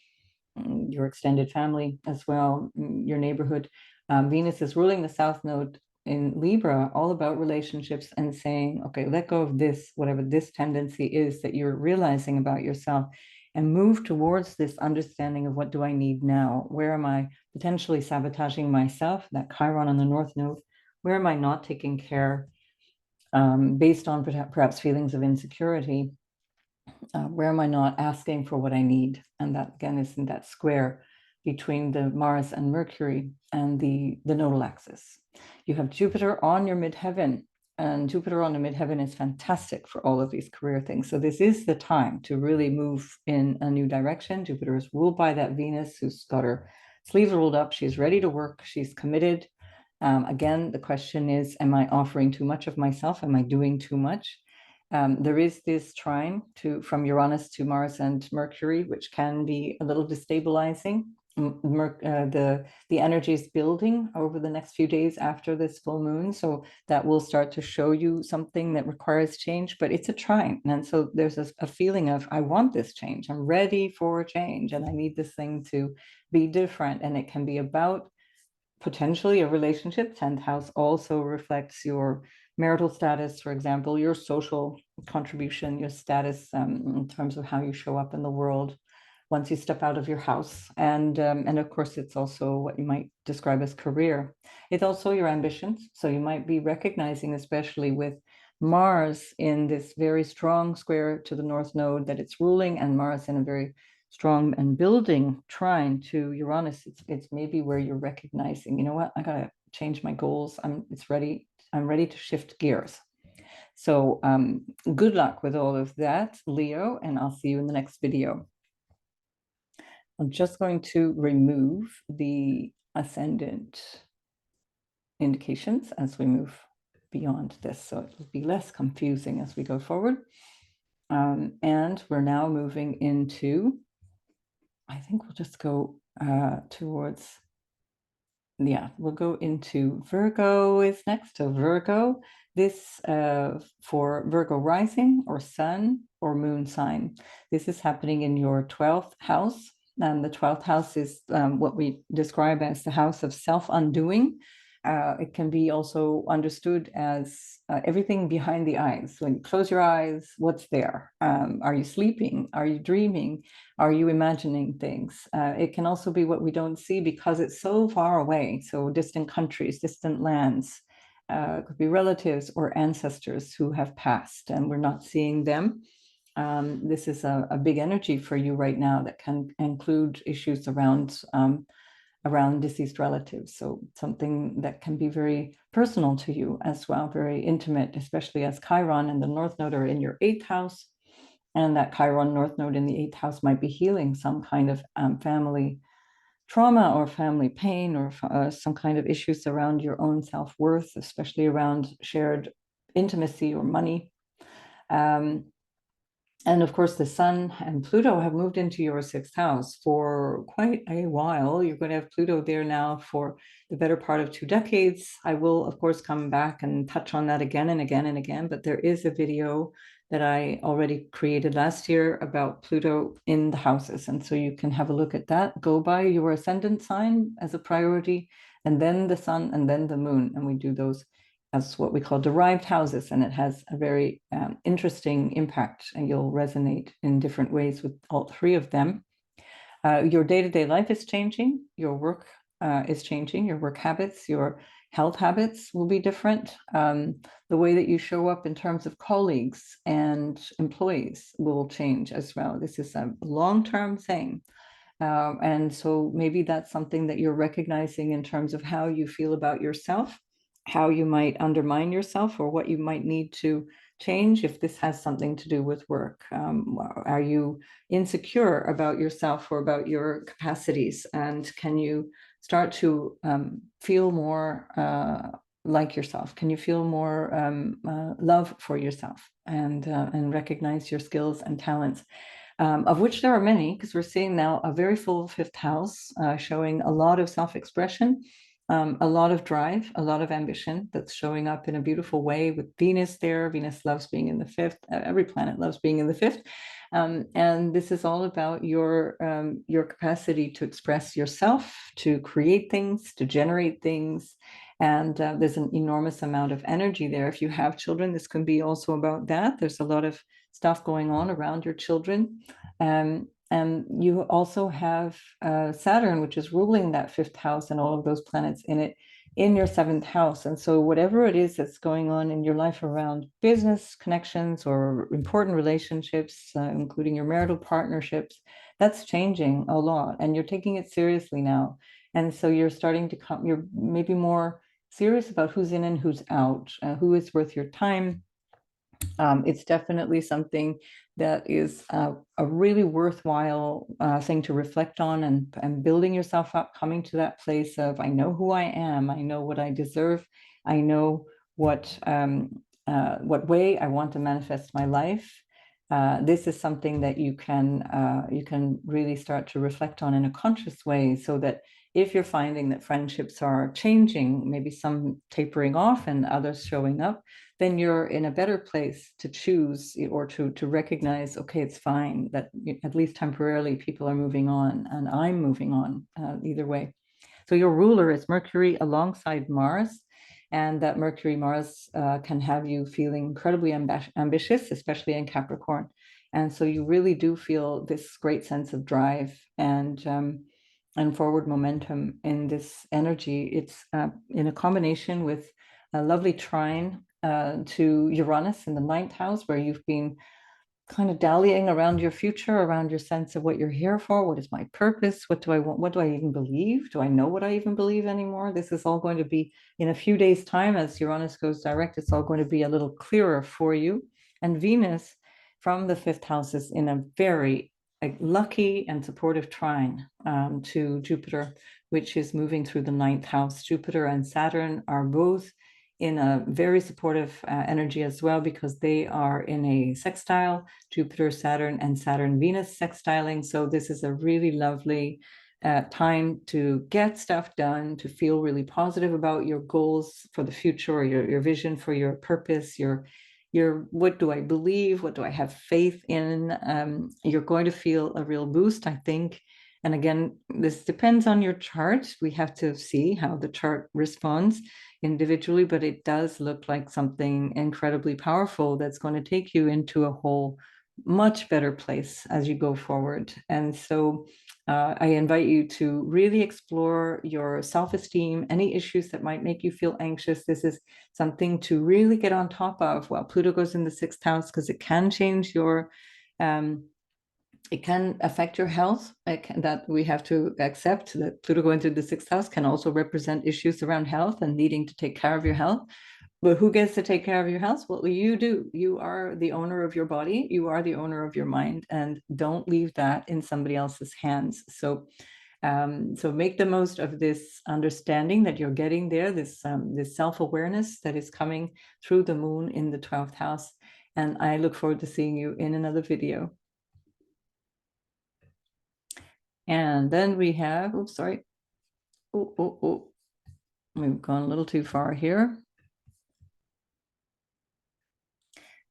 your extended family as well, your neighborhood. Venus is ruling the South Node in Libra, all about relationships and saying, okay, let go of this, whatever this tendency is that you're realizing about yourself, and move towards this understanding of, what do I need now? Where am I potentially sabotaging myself? That Chiron on the North Node. Where am I not taking care based on perhaps feelings of insecurity? Where am I not asking for what I need? And that, again, is in that square between the Mars and Mercury and the nodal axis. You have Jupiter on your midheaven, and Jupiter on the midheaven is fantastic for all of these career things. So this is the time to really move in a new direction. Jupiter is ruled by that Venus who's got her sleeves rolled up. She's ready to work. She's committed. Again, the question is, am I offering too much of myself? Am I doing too much? There is this trine from Uranus to Mars and Mercury, which can be a little destabilizing. The energy is building over the next few days after this full moon, so that will start to show you something that requires change, but it's a trine. And so there's a feeling of, I want this change. I'm ready for change, and I need this thing to be different. And it can be about potentially a relationship. 10th house also reflects your marital status, for example, your social contribution, your status in terms of how you show up in the world once you step out of your house. And of course, it's also what you might describe as career. It's also your ambitions. So you might be recognizing, especially with Mars in this very strong square to the North Node that it's ruling, and Mars in a very strong and building trine to Uranus. It's maybe where you're recognizing, you know what, I gotta change my goals. I'm ready to shift gears. So good luck with all of that, Leo, and I'll see you in the next video. I'm just going to remove the ascendant indications as we move beyond this, so it will be less confusing as we go forward. And we're now moving into, I think we'll just go towards, we'll go into Virgo is next. So Virgo, this for Virgo rising or sun or moon sign, this is happening in your 12th house. And the 12th house is what we describe as the house of self-undoing. It can be also understood as everything behind the eyes. When you close your eyes, what's there? Are you sleeping? Are you dreaming? Are you imagining things? It can also be what we don't see because it's so far away. So distant countries, distant lands, could be relatives or ancestors who have passed and we're not seeing them. This is a big energy for you right now that can include issues around deceased relatives. So something that can be very personal to you as well, very intimate, especially as Chiron and the North Node are in your eighth house. And that Chiron North Node in the eighth house might be healing some kind of family trauma or family pain, or some kind of issues around your own self-worth, especially around shared intimacy or money. And of course, the Sun and Pluto have moved into your sixth house for quite a while. You're going to have Pluto there now for the better part of 2 decades. I will, of course, come back and touch on that again and again and again, but there is a video that I already created last year about Pluto in the houses. And so you can have a look at that. Go by your ascendant sign as a priority, and then the Sun, and then the Moon. And we do those as what we call derived houses, and it has a very interesting impact, and you'll resonate in different ways with all three of them. Your day-to-day life is changing, your work is changing, your work habits, your health habits will be different. The way that you show up in terms of colleagues and employees will change as well. This is a long-term thing. And so maybe that's something that you're recognizing in terms of how you feel about yourself, how you might undermine yourself, or what you might need to change if this has something to do with work. Are you insecure about yourself or about your capacities? And can you start to feel more like yourself? Can you feel more love for yourself and recognize your skills and talents? Of which there are many, because we're seeing now a very full fifth house showing a lot of self-expression, a lot of drive, a lot of ambition that's showing up in a beautiful way with Venus there. Venus loves being in the fifth. Every planet loves being in the fifth. And this is all about your capacity to express yourself, to create things, to generate things. And there's an enormous amount of energy there. If you have children, this can be also about that. There's a lot of stuff going on around your children. And you also have Saturn, which is ruling that fifth house and all of those planets in it in your seventh house. And so whatever it is that's going on in your life around business connections or important relationships, including your marital partnerships, that's changing a lot. And you're taking it seriously now. And so you're starting to come, you're maybe more serious about who's in and who's out, who is worth your time. It's definitely something that is a really worthwhile thing to reflect on, and building yourself up, coming to that place of, I know who I am, I know what I deserve, I know what way I want to manifest my life. This is something that you can really start to reflect on in a conscious way, so that if you're finding that friendships are changing, maybe some tapering off and others showing up, then you're in a better place to choose, or to recognize, okay, it's fine that at least temporarily people are moving on and I'm moving on, either way. So your ruler is Mercury alongside Mars, and that Mercury Mars can have you feeling incredibly ambitious, especially in Capricorn. And so you really do feel this great sense of drive and forward momentum in this energy. It's in a combination with a lovely trine to Uranus in the ninth house, where you've been kind of dallying around your future, around your sense of what you're here for. What is my purpose? What do I want? What do I even believe? Do I know what I even believe anymore? This is all going to be in a few days' time, as Uranus goes direct. It's all going to be a little clearer for you. And Venus from the fifth house is in a very lucky and supportive trine to Jupiter, which is moving through the ninth house. Jupiter and Saturn are both in a very supportive energy as well, because they are in a sextile, Jupiter, Saturn, and Saturn, Venus sextiling. So this is a really lovely time to get stuff done, to feel really positive about your goals for the future, or your vision for your purpose, your what do I believe? What do I have faith in? You're going to feel a real boost, I think. And again, this depends on your chart. We have to see how the chart responds individually, but it does look like something incredibly powerful that's going to take you into a whole much better place as you go forward. And so I invite you to really explore your self-esteem, any issues that might make you feel anxious. This is something to really get on top of while Pluto goes in the sixth house, because it can change your It can affect your health. That we have to accept that Pluto going through the sixth house can also represent issues around health and needing to take care of your health. But who gets to take care of your health? Well, you do. You are the owner of your body. You are the owner of your mind, and don't leave that in somebody else's hands. So make the most of this understanding that you're getting there, this self-awareness that is coming through the moon in the 12th house. And I look forward to seeing you in another video. And then we have, oops, sorry. We've gone a little too far here.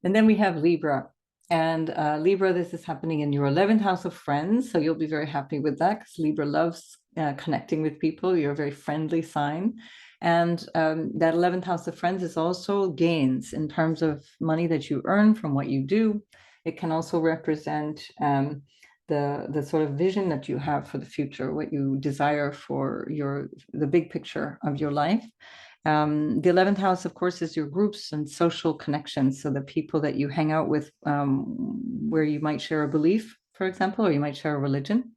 And then we have Libra. And Libra, this is happening in your 11th house of friends. So you'll be very happy with that because Libra loves connecting with people. You're a very friendly sign. And that 11th house of friends is also gains in terms of money that you earn from what you do. It can also represent the sort of vision that you have for the future, what you desire for the big picture of your life. The 11th house, of course, is your groups and social connections. So the people that you hang out with, where you might share a belief, for example, or you might share a religion.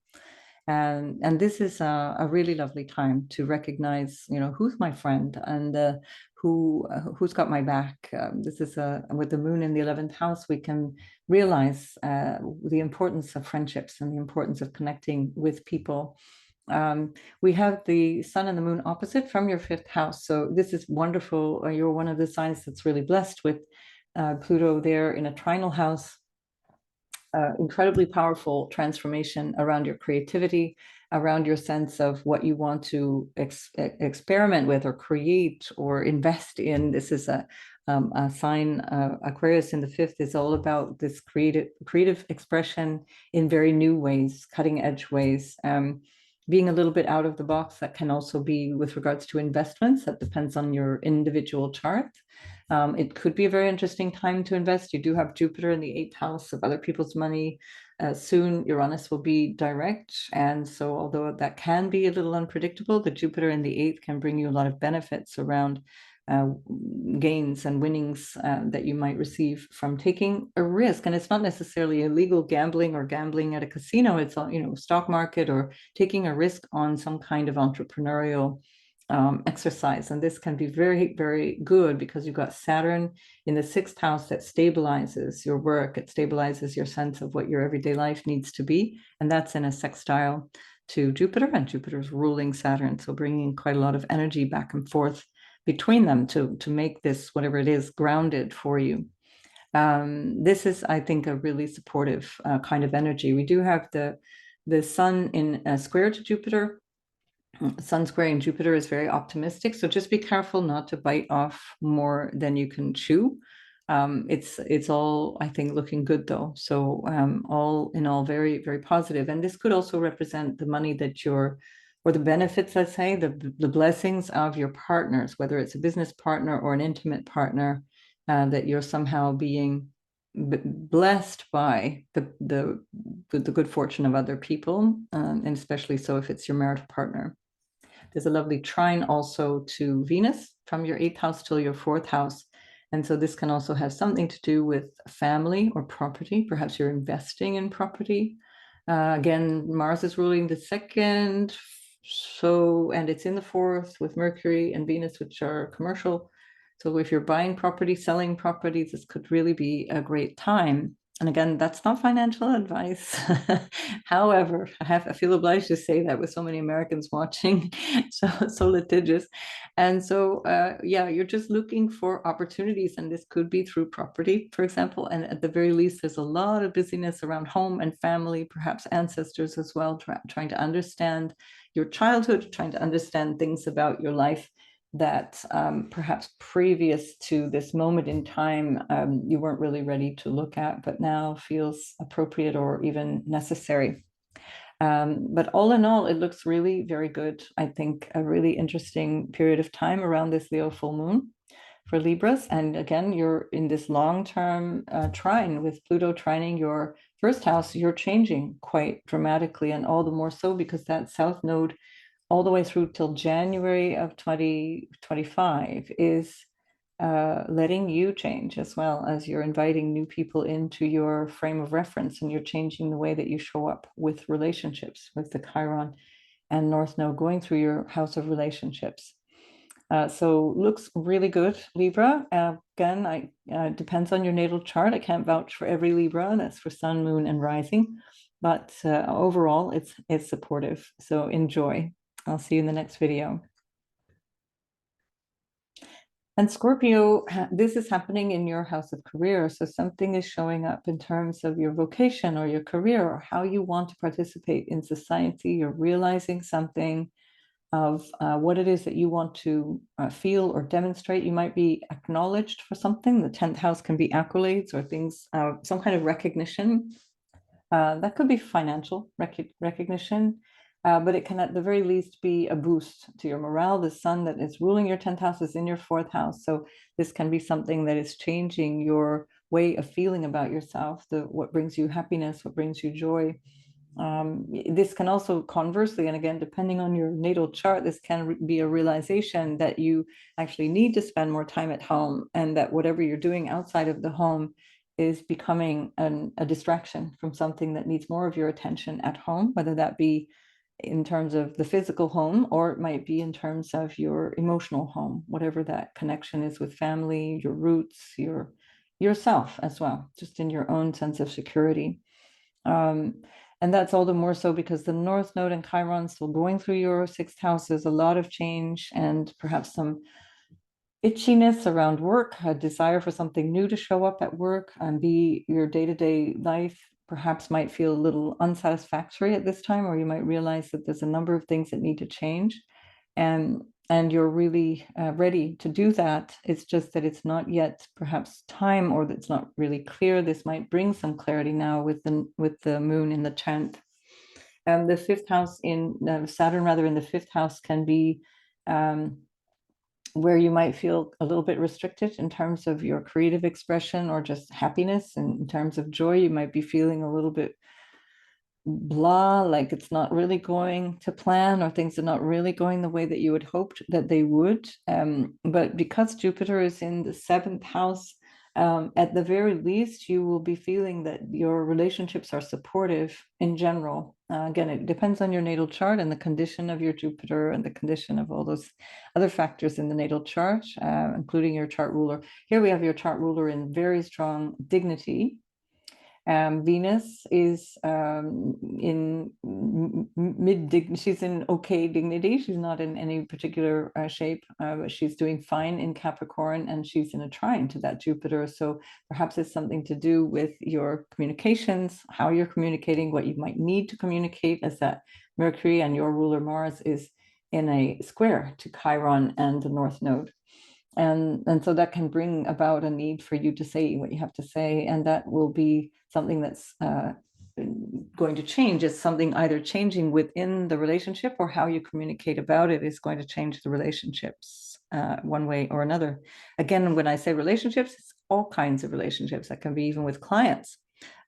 And this is a really lovely time to recognize, who's my friend and who's got my back. This is with the moon in the 11th house, we can realize the importance of friendships and the importance of connecting with people. We have the sun and the moon opposite from your 5th house. So this is wonderful. You're one of the signs that's really blessed with Pluto there in a trinal house. Incredibly powerful transformation around your creativity, around your sense of what you want to experiment with or create or invest in. This is a sign, Aquarius in the 5th is all about this creative expression in very new ways, cutting edge ways. Being a little bit out of the box, that can also be with regards to investments. That depends on your individual chart. It could be a very interesting time to invest. You do have Jupiter in the 8th house of other people's money. Soon Uranus will be direct. And so although that can be a little unpredictable, the Jupiter in the 8th can bring you a lot of benefits around gains and winnings that you might receive from taking a risk. And it's not necessarily illegal gambling or gambling at a casino. It's stock market or taking a risk on some kind of entrepreneurial exercise. And this can be very, very good because you've got Saturn in the 6th house that stabilizes your work. It stabilizes your sense of what your everyday life needs to be. And that's in a sextile to Jupiter, and Jupiter's ruling Saturn. So bringing quite a lot of energy back and forth between them to make this, whatever it is, grounded for you. This is, I think, a really supportive kind of energy. We do have the sun in a square to Jupiter. Sun squaring Jupiter is very optimistic, so just be careful not to bite off more than you can chew. It's all, I think, looking good though. So all in all, very, very positive. And this could also represent the money that you're, or the benefits, let's say, the blessings of your partners, whether it's a business partner or an intimate partner, that you're somehow being blessed by the good fortune of other people, and especially so if it's your marital partner. There's a lovely trine also to Venus from your 8th house till your 4th house. And so this can also have something to do with family or property. Perhaps you're investing in property. Again, Mars is ruling the 2nd. And it's in the 4th with Mercury and Venus, which are commercial. So if you're buying property, selling property, this could really be a great time. And again, that's not financial advice. However, I feel obliged to say that with so many Americans watching, so litigious. And so, yeah, you're just looking for opportunities, and this could be through property, for example. And at the very least, there's a lot of busyness around home and family, perhaps ancestors as well, trying to understand your childhood, trying to understand things about your life that perhaps previous to this moment in time, you weren't really ready to look at, but now feels appropriate or even necessary. But all in all, it looks really very good. I think a really interesting period of time around this Leo full moon for Libras. And again, you're in this long-term trine with Pluto trining your 1st house. You're changing quite dramatically, and all the more so because that South Node all the way through till January of 2025 is letting you change as well, as you're inviting new people into your frame of reference, and you're changing the way that you show up with relationships, with the Chiron and North Node going through your house of relationships. So looks really good, Libra. Again, depends on your natal chart. I can't vouch for every Libra. That's for sun, moon, and rising. But overall, it's supportive. So enjoy. I'll see you in the next video. And Scorpio, this is happening in your house of career. So something is showing up in terms of your vocation or your career or how you want to participate in society. You're realizing something of what it is that you want to feel or demonstrate. You might be acknowledged for something. The 10th house can be accolades or things, some kind of recognition. That could be financial recognition, but it can at the very least be a boost to your morale. The sun that is ruling your 10th house is in your 4th house. So this can be something that is changing your way of feeling about yourself, what brings you happiness, what brings you joy. This can also conversely, and again, depending on your natal chart, this can be a realization that you actually need to spend more time at home, and that whatever you're doing outside of the home is becoming a distraction from something that needs more of your attention at home, whether that be in terms of the physical home, or it might be in terms of your emotional home, whatever that connection is with family, your roots, yourself as well, just in your own sense of security. And that's all the more so because the North Node and Chiron still going through your 6th house. There's a lot of change and perhaps some itchiness around work, a desire for something new to show up at work and be your day-to-day life perhaps might feel a little unsatisfactory at this time, or you might realize that there's a number of things that need to change. And you're really ready to do that. It's just that it's not yet perhaps time, or that it's not really clear. This might bring some clarity now with the moon in the 10th. The 5th house in Saturn, rather, in the 5th house can be where you might feel a little bit restricted in terms of your creative expression or just happiness. And in terms of joy, you might be feeling a little bit blah, like it's not really going to plan, or things are not really going the way that you had hoped that they would. But because Jupiter is in the 7th house, at the very least, you will be feeling that your relationships are supportive in general. Again, it depends on your natal chart and the condition of your Jupiter and the condition of all those other factors in the natal chart, including your chart ruler. Here we have your chart ruler in very strong dignity. Venus is in mid-dignity. She's in okay dignity. She's not in any particular shape, but she's doing fine in Capricorn, and she's in a trine to that Jupiter. So perhaps it's something to do with your communications, how you're communicating, what you might need to communicate, as that Mercury and your ruler Mars is in a square to Chiron and the North Node. And so that can bring about a need for you to say what you have to say, and that will be something that's going to change. It's something either changing within the relationship, or how you communicate about it is going to change the relationships one way or another. Again, when I say relationships, it's all kinds of relationships. That can be even with clients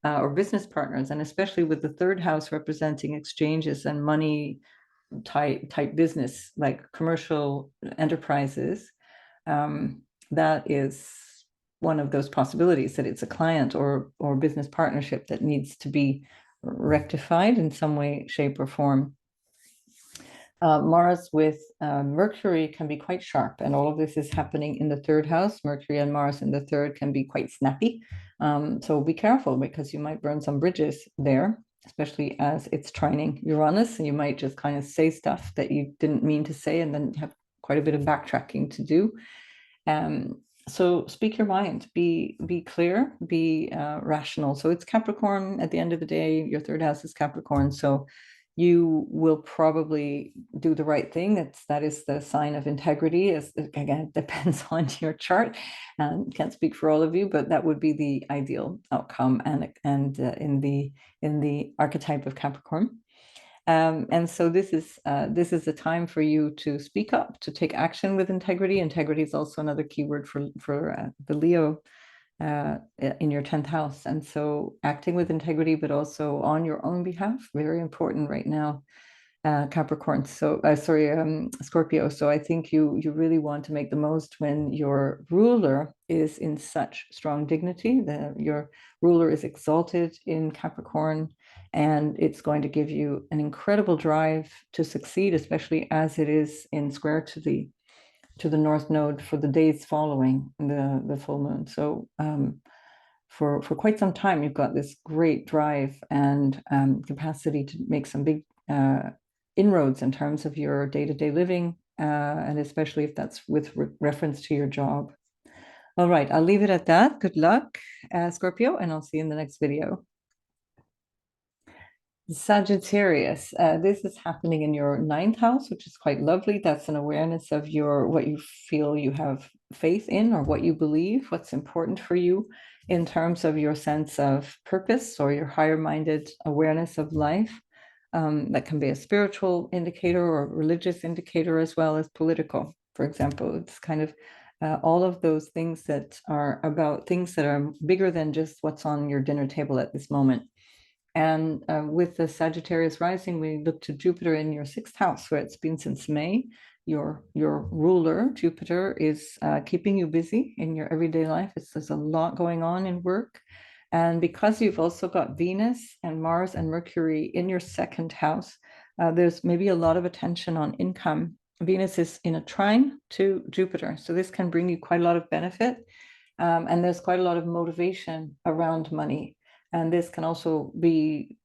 or business partners, and especially with the 3rd house representing exchanges and money type business, like commercial enterprises. That is one of those possibilities, that it's a client or business partnership that needs to be rectified in some way, shape, or form. Mars with Mercury can be quite sharp, and all of this is happening in the 3rd house. Mercury and Mars in the 3rd can be quite snappy. So be careful, because you might burn some bridges there, especially as it's trining Uranus, and you might just kind of say stuff that you didn't mean to say, and then have quite a bit of backtracking to do. So speak your mind, be clear, be rational. So it's Capricorn at the end of the day. Your 3rd house is Capricorn, so you will probably do the right thing. That is the sign of integrity. Again, it depends on your chart, and can't speak for all of you, but that would be the ideal outcome, and in the archetype of Capricorn. And so this is a time for you to speak up, to take action with integrity. Integrity is also another keyword for the Leo in your 10th house. And so acting with integrity, but also on your own behalf, very important right now. Capricorn. So sorry, Scorpio. So I think you really want to make the most when your ruler is in such strong dignity. Your ruler is exalted in Capricorn, and it's going to give you an incredible drive to succeed, especially as it is in square to the North Node for the days following the full moon. So for quite some time, you've got this great drive and capacity to make some big inroads in terms of your day-to-day living, and especially if that's with reference to your job. All right, I'll leave it at that. Good luck, Scorpio, and I'll see you in the next video. Sagittarius, this is happening in your ninth house, which is quite lovely. That's an awareness of what you feel you have faith in, or what you believe, what's important for you in terms of your sense of purpose or your higher minded awareness of life. That can be a spiritual indicator or religious indicator, as well as political. For example, it's kind of all of those things that are about things that are bigger than just what's on your dinner table at this moment. And with the Sagittarius rising, we look to Jupiter in your sixth house, where it's been since May. Your ruler, Jupiter, is keeping you busy in your everyday life. There's a lot going on in work. And because you've also got Venus and Mars and Mercury in your second house, there's maybe a lot of attention on income. Venus is in a trine to Jupiter, so this can bring you quite a lot of benefit. And there's quite a lot of motivation around money. And this can also be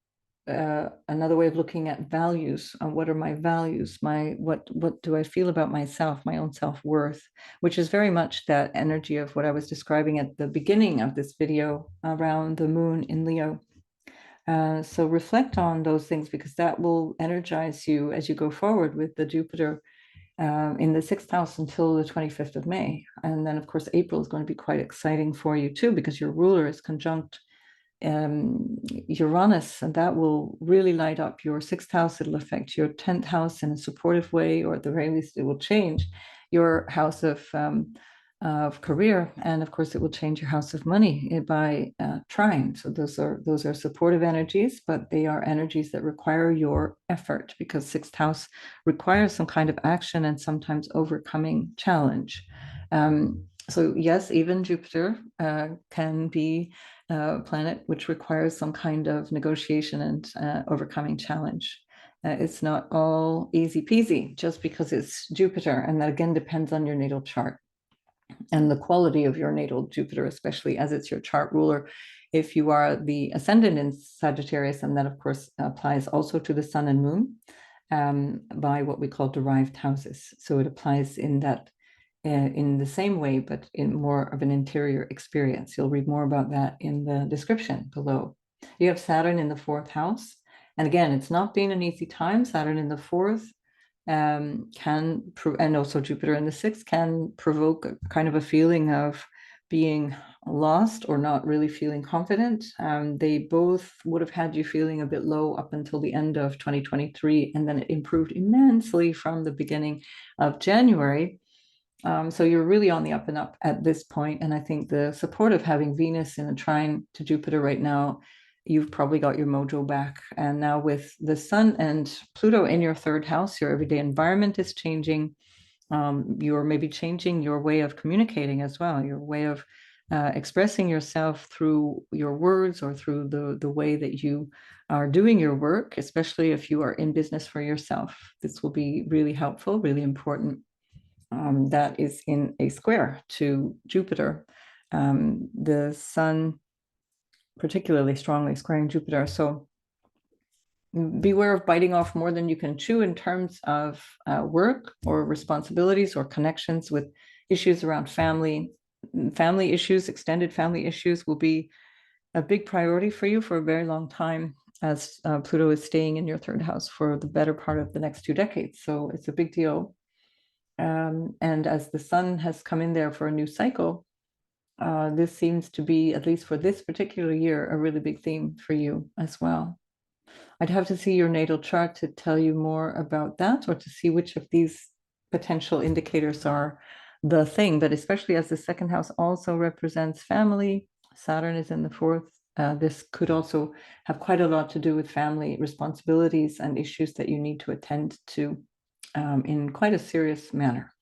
another way of looking at values. What are my values? What do I feel about myself, my own self-worth, which is very much that energy of what I was describing at the beginning of this video around the moon in Leo. So reflect on those things, because that will energize you as you go forward with the Jupiter in the sixth house until the 25th of May. And then, of course, April is going to be quite exciting for you too, because your ruler is conjunct Uranus, and that will really light up your sixth house. It'll affect your 10th house in a supportive way, or at the very least, it will change your house of career, and of course, it will change your house of money by trine. So those are supportive energies, but they are energies that require your effort, because sixth house requires some kind of action and sometimes overcoming challenge. So yes, even Jupiter can be planet which requires some kind of negotiation and overcoming challenge. It's not all easy peasy just because it's Jupiter, and that again depends on your natal chart and the quality of your natal Jupiter, especially as it's your chart ruler. If you are the ascendant in Sagittarius, and that of course applies also to the sun and moon by what we call derived houses. So it applies in that in the same way, but in more of an interior experience. You'll read more about that in the description below. You have Saturn in the fourth house. And again, it's not been an easy time. Saturn in the fourth and also Jupiter in the sixth can provoke a kind of a feeling of being lost or not really feeling confident. They both would have had you feeling a bit low up until the end of 2023, and then it improved immensely from the beginning of January. So you're really on the up and up at this point. And I think the support of having Venus in a trine to Jupiter right now, you've probably got your mojo back. And now with the sun and Pluto in your third house, your everyday environment is changing. You're maybe changing your way of communicating as well, your way of expressing yourself through your words or through the way that you are doing your work, especially if you are in business for yourself. This will be really helpful, really important. That is in a square to Jupiter. The sun particularly strongly squaring Jupiter. So beware of biting off more than you can chew in terms of work or responsibilities or connections with issues around family. Family issues, extended family issues will be a big priority for you for a very long time, as Pluto is staying in your third house for the better part of the next 2 decades. So it's a big deal. And as the sun has come in there for a new cycle, this seems to be, at least for this particular year, a really big theme for you as well. I'd have to see your natal chart to tell you more about that, or to see which of these potential indicators are the thing. But especially as the second house also represents family, Saturn is in the fourth This could also have quite a lot to do with family responsibilities and issues that you need to attend to in quite a serious manner.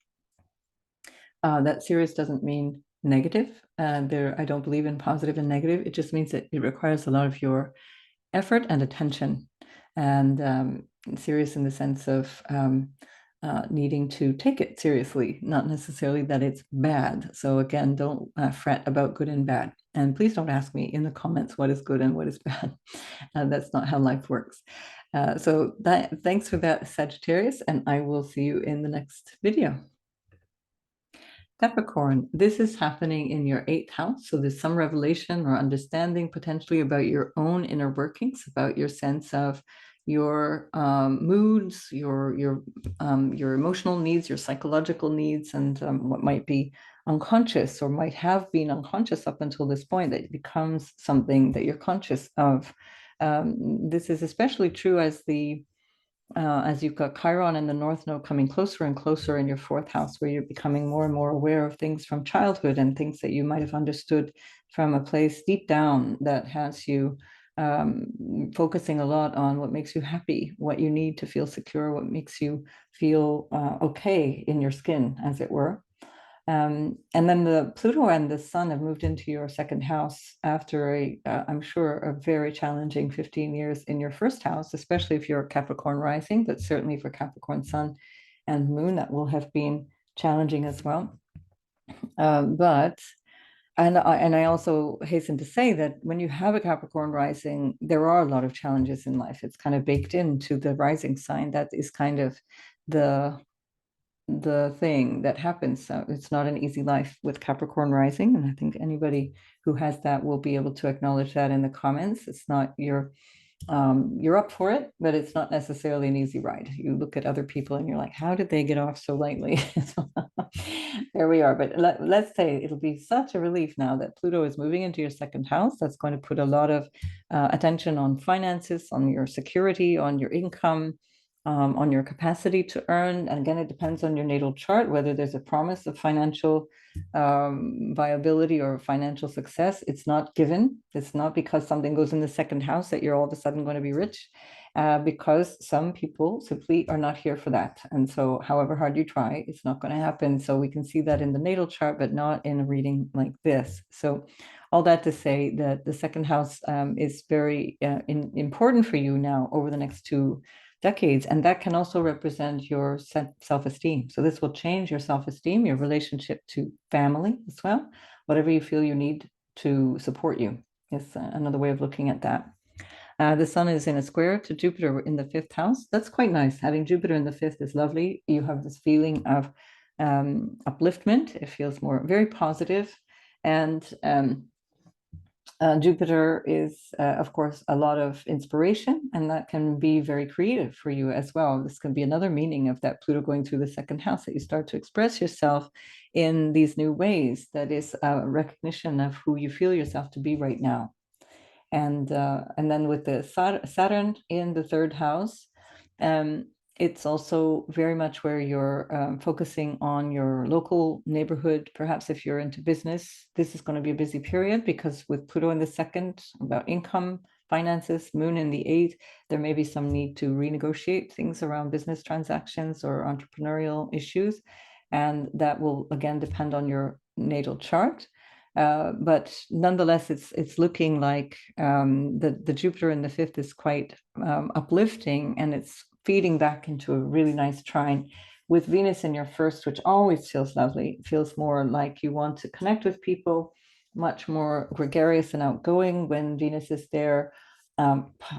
That serious doesn't mean negative. I don't believe in positive and negative. It just means that it requires a lot of your effort and attention, and serious in the sense of needing to take it seriously, not necessarily that it's bad. So again, don't fret about good and bad. And please don't ask me in the comments what is good and what is bad. That's not how life works. Thanks for that, Sagittarius, and I will see you in the next video. Capricorn, this is happening in your 8th house. So there's some revelation or understanding potentially about your own inner workings, about your sense of your moods, your emotional needs, your psychological needs, and what might be unconscious or might have been unconscious up until this point that becomes something that you're conscious of. This is especially true as you've got Chiron and the North Node coming closer and closer in your 4th house, where you're becoming more and more aware of things from childhood and things that you might have understood from a place deep down that has you focusing a lot on what makes you happy, what you need to feel secure, what makes you feel okay in your skin, as it were. And then the Pluto and the Sun have moved into your 2nd house after I'm sure, a very challenging 15 years in your 1st house, especially if you're Capricorn rising, but certainly for Capricorn Sun and Moon, that will have been challenging as well. And I also hasten to say that when you have a Capricorn rising, there are a lot of challenges in life. It's kind of baked into the rising sign. That is kind of the thing that happens. So it's not an easy life with Capricorn rising, and I think anybody who has that will be able to acknowledge that in the comments. It's not you're up for it, but it's not necessarily an easy ride. You look at other people and you're like, how did they get off so lightly? So, there we are. But let's say it'll be such a relief now that Pluto is moving into your 2nd house. That's going to put a lot of attention on finances, on your security, on your income, on your capacity to earn. And again, it depends on your natal chart, whether there's a promise of financial viability or financial success. It's not given. It's not because something goes in the 2nd house that you're all of a sudden going to be rich, because some people simply are not here for that. And so however hard you try, it's not going to happen. So we can see that in the natal chart, but not in a reading like this. So all that to say that the 2nd house is very important for you now over the next 2 decades, and that can also represent your self-esteem. So this will change your self-esteem, your relationship to family as well, whatever you feel you need to support you is another way of looking at that. The Sun is in a square to Jupiter in the 5th house. That's quite nice. Having Jupiter in the 5th is lovely. You have this feeling of upliftment. It feels very positive, and Jupiter is, of course, a lot of inspiration, and that can be very creative for you as well. This can be another meaning of that Pluto going through the 2nd house, that you start to express yourself in these new ways. That is a recognition of who you feel yourself to be right now. And then with the Saturn in the 3rd house, it's also very much where you're focusing on your local neighborhood. Perhaps if you're into business, this is going to be a busy period, because with Pluto in the 2nd, about income, finances, Moon in the 8th, there may be some need to renegotiate things around business transactions or entrepreneurial issues. And that will, again, depend on your natal chart. But nonetheless, it's looking like the Jupiter in the 5th is quite uplifting, and it's feeding back into a really nice trine with Venus in your 1st, which always feels lovely. It feels more like you want to connect with people, much more gregarious and outgoing when Venus is there.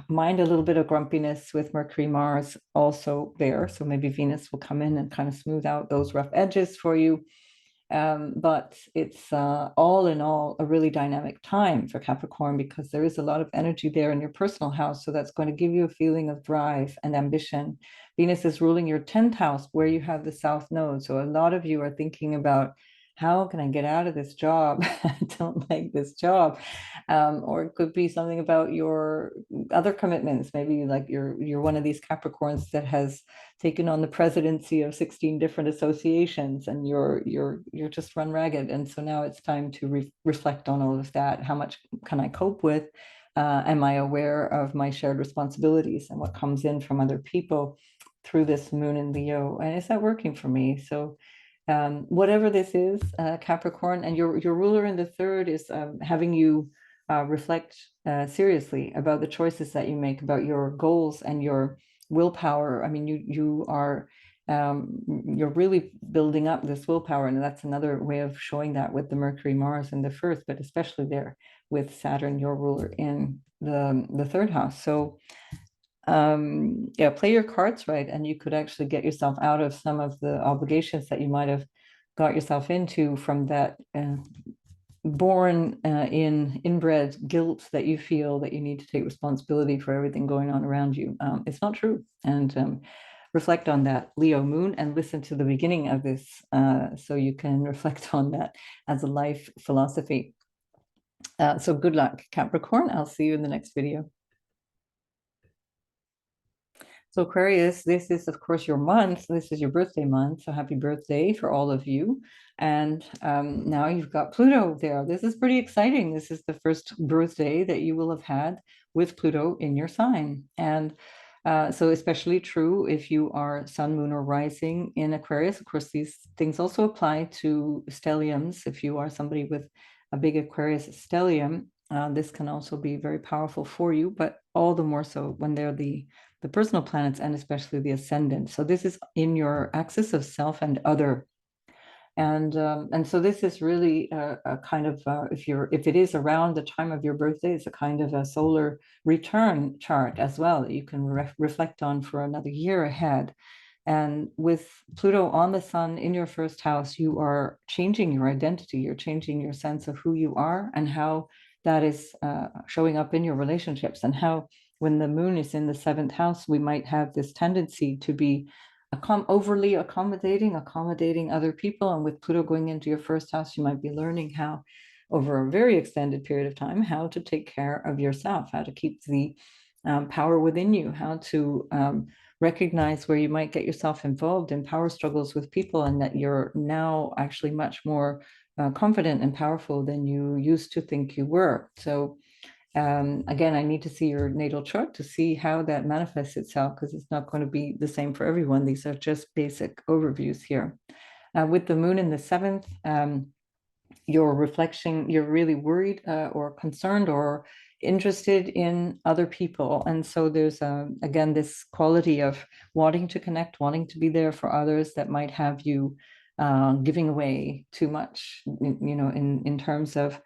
Mind a little bit of grumpiness with Mercury, Mars also there. So maybe Venus will come in and kind of smooth out those rough edges for you. But it's all in all a really dynamic time for Capricorn, because there is a lot of energy there in your personal house. So that's going to give you a feeling of drive and ambition. Venus is ruling your 10th house, where you have the South Node. So a lot of you are thinking about how can I get out of this job? I don't like this job. Or it could be something about your other commitments. Maybe like you're one of these Capricorns that has taken on the presidency of 16 different associations, and you're just run ragged. And so now it's time to reflect on all of that. How much can I cope with? Am I aware of my shared responsibilities and what comes in from other people through this moon in Leo? And is that working for me? So whatever this is, Capricorn, and your ruler in the third is having you reflect seriously about the choices that you make, about your goals and your willpower. I mean, you are you're really building up this willpower, and that's another way of showing that with the Mercury, Mars in the first, but especially there with Saturn, your ruler, in the third house. So yeah, play your cards right, and you could actually get yourself out of some of the obligations that you might have got yourself into from that born inbred guilt that you feel that you need to take responsibility for everything going on around you. It's not true. And reflect on that Leo moon and listen to the beginning of this so you can reflect on that as a life philosophy. So good luck, Capricorn. I'll see you in the next video. So Aquarius, this is of course your month. This is your birthday month. So happy birthday for all of you. And now you've got Pluto there. This is pretty exciting. This is the first birthday that you will have had with Pluto in your sign. And so especially true if you are sun, moon, or rising in Aquarius. Of course, these things also apply to stelliums. If you are somebody with a big Aquarius stellium, this can also be very powerful for you, but all the more so when they're the personal planets and especially the ascendant. So this is in your axis of self and other. And so this is really a kind of if it is around the time of your birthday, it's a kind of a solar return chart as well that you can reflect on for another year ahead. And with Pluto on the sun in your first house, you are changing your identity. You're changing your sense of who you are and how that is showing up in your relationships, and how when the moon is in the seventh house, we might have this tendency to be overly accommodating other people. And with Pluto going into your first house, you might be learning how, over a very extended period of time, how to take care of yourself, how to keep the power within you, how to recognize where you might get yourself involved in power struggles with people, and that you're now actually much more confident and powerful than you used to think you were. So again, I need to see your natal chart to see how that manifests itself, because it's not going to be the same for everyone. These are just basic overviews here. With the moon in the seventh, your reflection, you're really worried or concerned or interested in other people. And so there's, again, this quality of wanting to connect, wanting to be there for others that might have you giving away too much, in terms of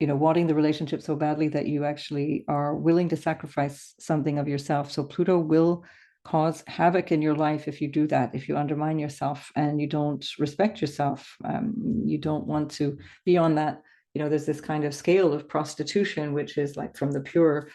wanting the relationship so badly that you actually are willing to sacrifice something of yourself. So Pluto will cause havoc in your life if you do that, if you undermine yourself and you don't respect yourself. You don't want to be on that. There's this kind of scale of prostitution, which is like from the pure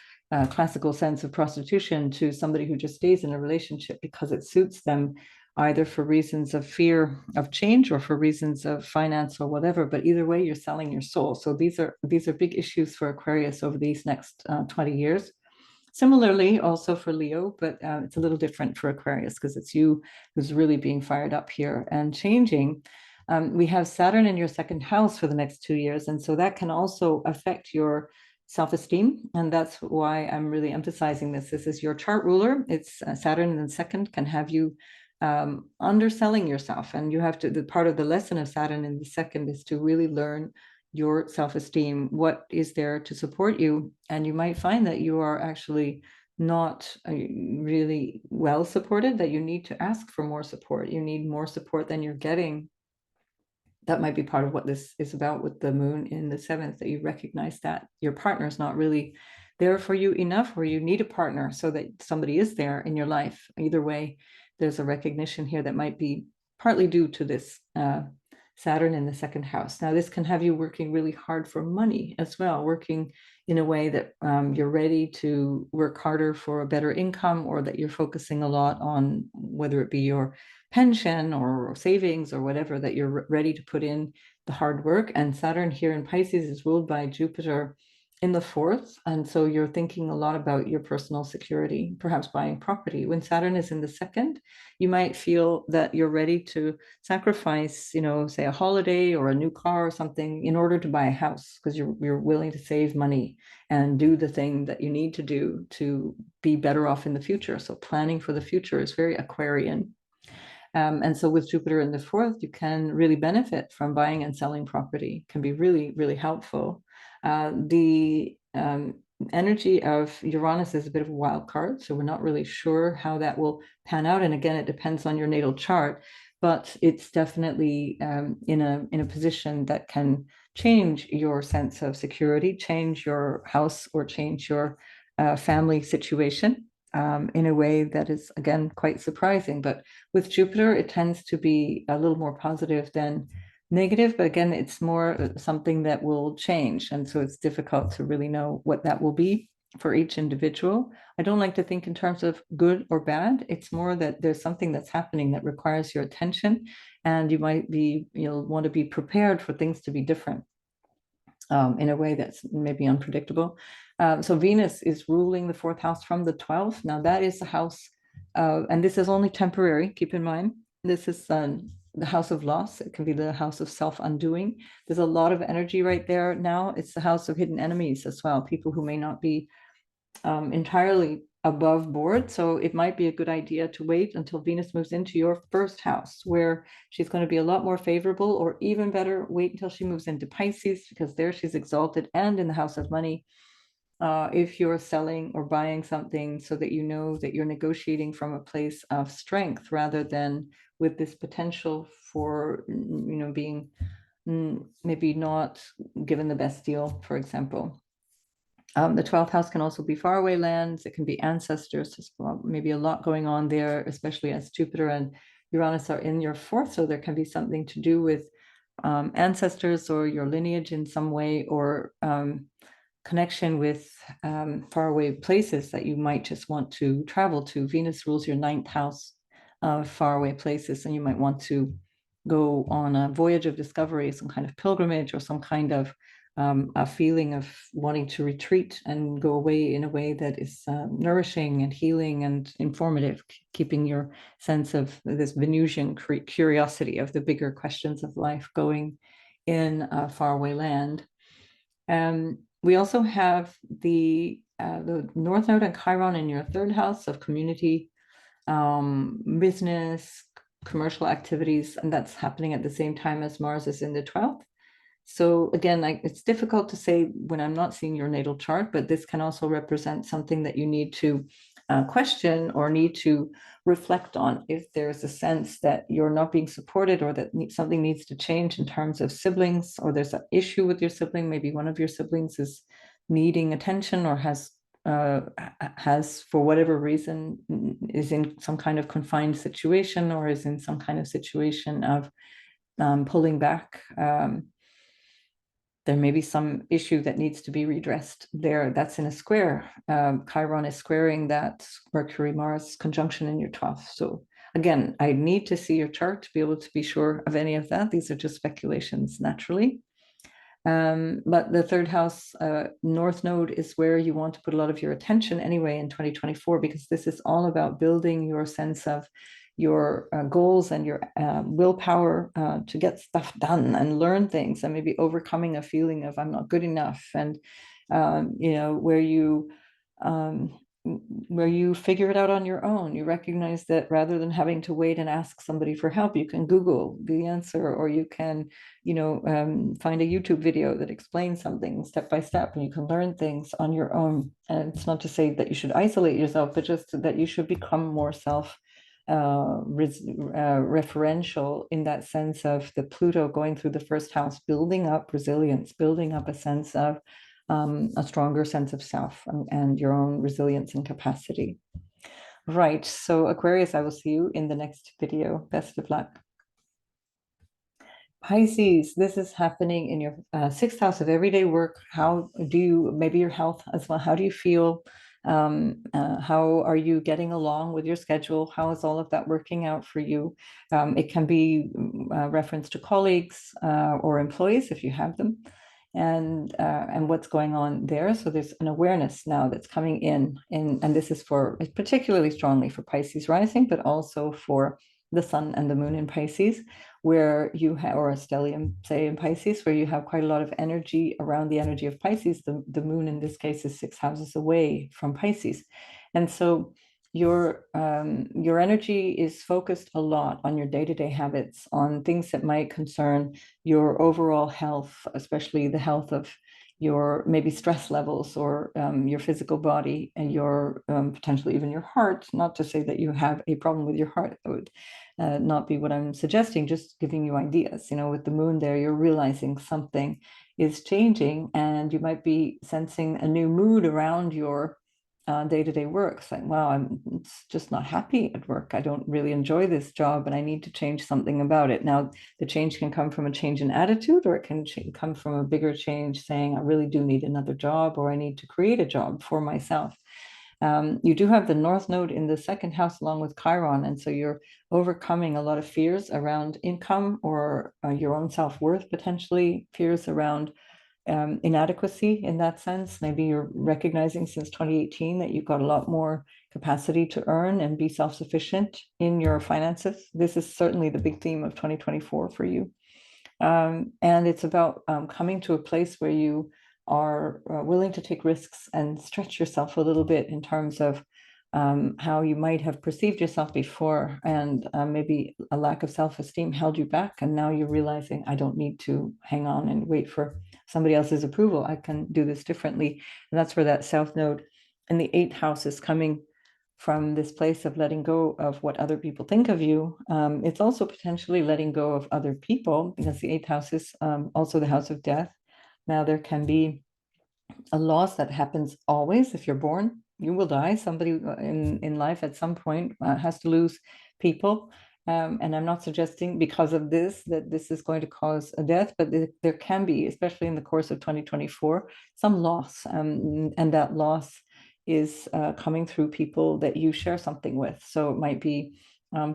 classical sense of prostitution to somebody who just stays in a relationship because it suits them, either for reasons of fear of change or for reasons of finance or whatever. But either way, you're selling your soul. So these are big issues for Aquarius over these next 20 years. Similarly, also for Leo, but it's a little different for Aquarius because it's you who's really being fired up here and changing. We have Saturn in your second house for the next 2 years. And so that can also affect your self-esteem. And that's why I'm really emphasizing this. This is your chart ruler. It's Saturn in the second can have you underselling yourself. And you have to, the part of the lesson of Saturn in the second is to really learn your self-esteem. What is there to support you? And you might find that you are actually not really well supported, that you need to ask for more support. You need more support than you're getting. That might be part of what this is about with the moon in the seventh, that you recognize that your partner is not really there for you enough, or you need a partner so that somebody is there in your life. Either way, there's a recognition here that might be partly due to this Saturn in the second house. Now, this can have you working really hard for money as well, working in a way that you're ready to work harder for a better income, or that you're focusing a lot on, whether it be your pension or savings or whatever, that you're ready to put in the hard work. And Saturn here in Pisces is ruled by Jupiter in the fourth. And so you're thinking a lot about your personal security, perhaps buying property. When Saturn is in the second, you might feel that you're ready to sacrifice, say a holiday or a new car or something in order to buy a house, because you're willing to save money and do the thing that you need to do to be better off in the future. So planning for the future is very Aquarian. And so with Jupiter in the fourth, you can really benefit from buying and selling property. It can be really, really helpful. The energy of Uranus is a bit of a wild card, so we're not really sure how that will pan out. And again, it depends on your natal chart, but it's definitely in a position that can change your sense of security, change your house, or change your family situation in a way that is, again, quite surprising. But with Jupiter, it tends to be a little more positive than negative. But again, it's more something that will change. And so it's difficult to really know what that will be for each individual. I don't like to think in terms of good or bad. It's more that there's something that's happening that requires your attention, and you'll want to be prepared for things to be different in a way that's maybe unpredictable. So Venus is ruling the fourth house from the 12th. Now that is the house, and this is only temporary, keep in mind. This is the house of loss. It can be the house of self-undoing. There's a lot of energy right there now. It's the house of hidden enemies as well, people who may not be entirely above board. So it might be a good idea to wait until Venus moves into your first house, where she's going to be a lot more favorable, or even better, wait until she moves into Pisces, because there she's exalted and in the house of money. If you're selling or buying something, so that you know that you're negotiating from a place of strength rather than with this potential for, being maybe not given the best deal, for example. The 12th house can also be faraway lands. It can be ancestors. There's maybe a lot going on there, especially as Jupiter and Uranus are in your fourth. So there can be something to do with ancestors or your lineage in some way, or connection with faraway places that you might just want to travel to. Venus rules your ninth house of faraway places, and you might want to go on a voyage of discovery, some kind of pilgrimage, or some kind of a feeling of wanting to retreat and go away in a way that is nourishing and healing and informative, keeping your sense of this Venusian curiosity of the bigger questions of life going in a faraway land. We also have the North Node and Chiron in your third house of community, business, commercial activities, and that's happening at the same time as Mars is in the 12th. So again, it's difficult to say when I'm not seeing your natal chart, but this can also represent something that you need to question or need to reflect on. If there's a sense that you're not being supported, or that something needs to change in terms of siblings, or there's an issue with your sibling, maybe one of your siblings is needing attention, or has for whatever reason is in some kind of confined situation, or is in some kind of situation of pulling back. There may be some issue that needs to be redressed there. That's in a square. Chiron is squaring that Mercury-Mars conjunction in your 12th. So again, I need to see your chart to be able to be sure of any of that. These are just speculations, naturally. But the third house, North Node, is where you want to put a lot of your attention anyway in 2024, because this is all about building your sense of your goals and your willpower to get stuff done and learn things, and maybe overcoming a feeling of I'm not good enough, and where you figure it out on your own. You recognize that rather than having to wait and ask somebody for help, you can Google the answer, or you can find a YouTube video that explains something step by step, and you can learn things on your own. And it's not to say that you should isolate yourself, but just that you should become more referential, in that sense of the Pluto going through the first house, building up resilience, building up a sense of a stronger sense of self, and your own resilience and capacity. Right, so Aquarius, I will see you in the next video. Best of luck. Pisces, this is happening in your sixth house of everyday work. How do you, maybe your health as well, how do you feel How are you getting along with your schedule? How is all of that working out for you? It can be reference to colleagues or employees if you have them, and what's going on there. So there's an awareness now that's coming in, and this is for particularly strongly for Pisces rising, but also for the sun and the moon in Pisces, where you have, or a stellium, say in Pisces, where you have quite a lot of energy around the energy of Pisces. The moon in this case is 6 houses away from Pisces. And so your energy is focused a lot on your day-to-day habits, on things that might concern your overall health, especially the health of your maybe stress levels or your physical body and your potentially even your heart. Not to say that you have a problem with your heart. That would not be what I'm suggesting, just giving you ideas. With the moon there, you're realizing something is changing, and you might be sensing a new mood around your day-to-day work. It's like, wow, I'm just not happy at work. I don't really enjoy this job, and I need to change something about it. Now, the change can come from a change in attitude, or it can come from a bigger change saying, I really do need another job, or I need to create a job for myself. You do have the North Node in the second house along with Chiron, and so you're overcoming a lot of fears around income or your own self-worth, potentially fears around inadequacy in that sense. Maybe you're recognizing since 2018 that you've got a lot more capacity to earn and be self-sufficient in your finances. This is certainly the big theme of 2024 for you. And it's about coming to a place where you are willing to take risks and stretch yourself a little bit in terms of how you might have perceived yourself before, and maybe a lack of self-esteem held you back, and now you're realizing, I don't need to hang on and wait for somebody else's approval. I can do this differently. And that's where that South Node in the 8th house is coming from, this place of letting go of what other people think of you. It's also potentially letting go of other people, because the 8th house is also the house of death. Now, there can be a loss that happens always. If you're born, you will die. Somebody in life at some point has to lose people. And I'm not suggesting because of this that this is going to cause a death, but there can be, especially in the course of 2024, some loss. And that loss is coming through people that you share something with. So it might be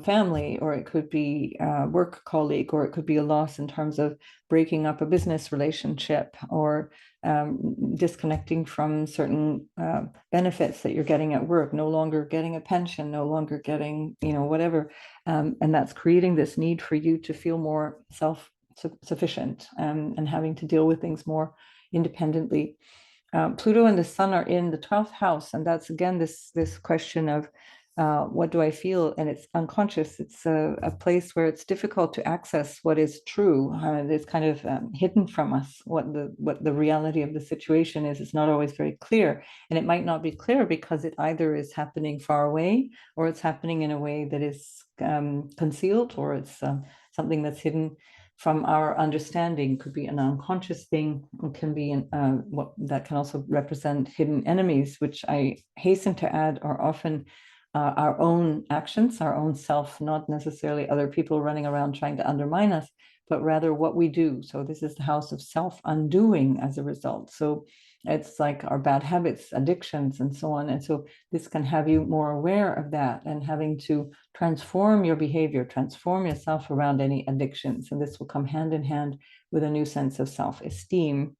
family, or it could be a work colleague, or it could be a loss in terms of breaking up a business relationship, or disconnecting from certain benefits that you're getting at work, no longer getting a pension, no longer getting, whatever. And that's creating this need for you to feel more self-sufficient and having to deal with things more independently. Pluto and the sun are in the 12th house, and that's again this question of what do I feel? And it's unconscious. It's a place where it's difficult to access what is true. It's kind of hidden from us. What the reality of the situation is, it's not always very clear. And it might not be clear because it either is happening far away, or it's happening in a way that is concealed, or it's something that's hidden from our understanding. Could be an unconscious thing. It can be what that can also represent hidden enemies, which I hasten to add are often our own actions, our own self, not necessarily other people running around trying to undermine us, but rather what we do. So this is the house of self-undoing as a result. So it's like our bad habits, addictions, and so on. And so this can have you more aware of that and having to transform your behavior, transform yourself around any addictions. And this will come hand in hand with a new sense of self-esteem.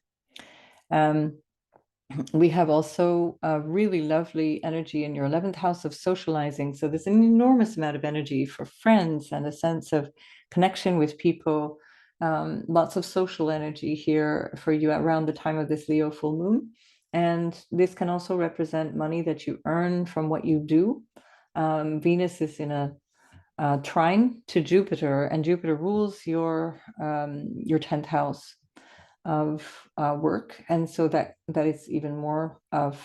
We have also a really lovely energy in your 11th house of socializing. So there's an enormous amount of energy for friends and a sense of connection with people. Lots of social energy here for you around the time of this Leo full moon. And this can also represent money that you earn from what you do. Venus is in a trine to Jupiter, and Jupiter rules your 10th house of work, and so that is even more of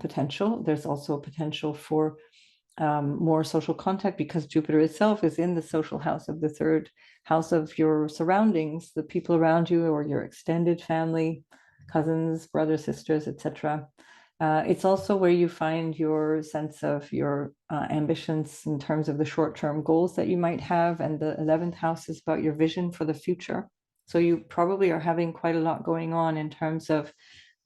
potential. There's also potential for more social contact, because Jupiter itself is in the social house of the 3rd house of your surroundings, the people around you, or your extended family, cousins, brothers, sisters, etc. It's also where you find your sense of your ambitions in terms of the short-term goals that you might have, and the 11th house is about your vision for the future. So you probably are having quite a lot going on in terms of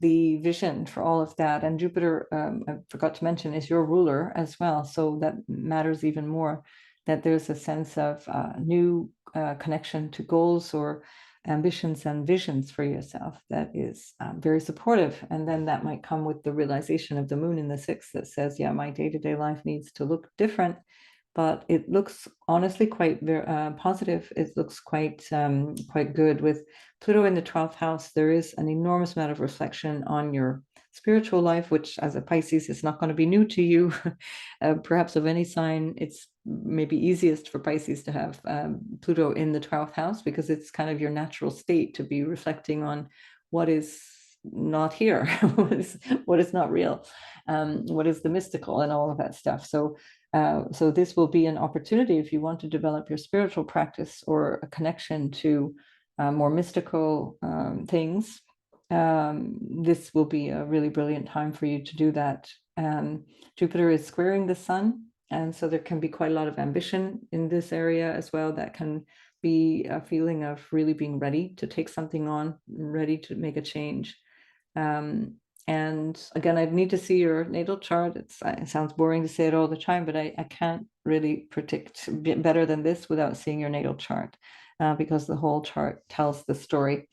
the vision for all of that. And Jupiter, I forgot to mention, is your ruler as well. So that matters even more, that there's a sense of new connection to goals or ambitions and visions for yourself that is very supportive. And then that might come with the realization of the moon in the sixth that says, yeah, my day-to-day life needs to look different. But it looks honestly quite positive. It looks quite good. With Pluto in the 12th house, there is an enormous amount of reflection on your spiritual life, which as a Pisces is not going to be new to you. Perhaps of any sign, it's maybe easiest for Pisces to have Pluto in the 12th house, because it's kind of your natural state to be reflecting on what is not here, what is not real, what is the mystical and all of that stuff. So this will be an opportunity if you want to develop your spiritual practice or a connection to more mystical things. This will be a really brilliant time for you to do that. Jupiter is squaring the sun, and so there can be quite a lot of ambition in this area as well. That can be a feeling of really being ready to take something on, ready to make a change. And again, I'd need to see your natal chart. It sounds boring to say it all the time, but I can't really predict better than this without seeing your natal chart, because the whole chart tells the story.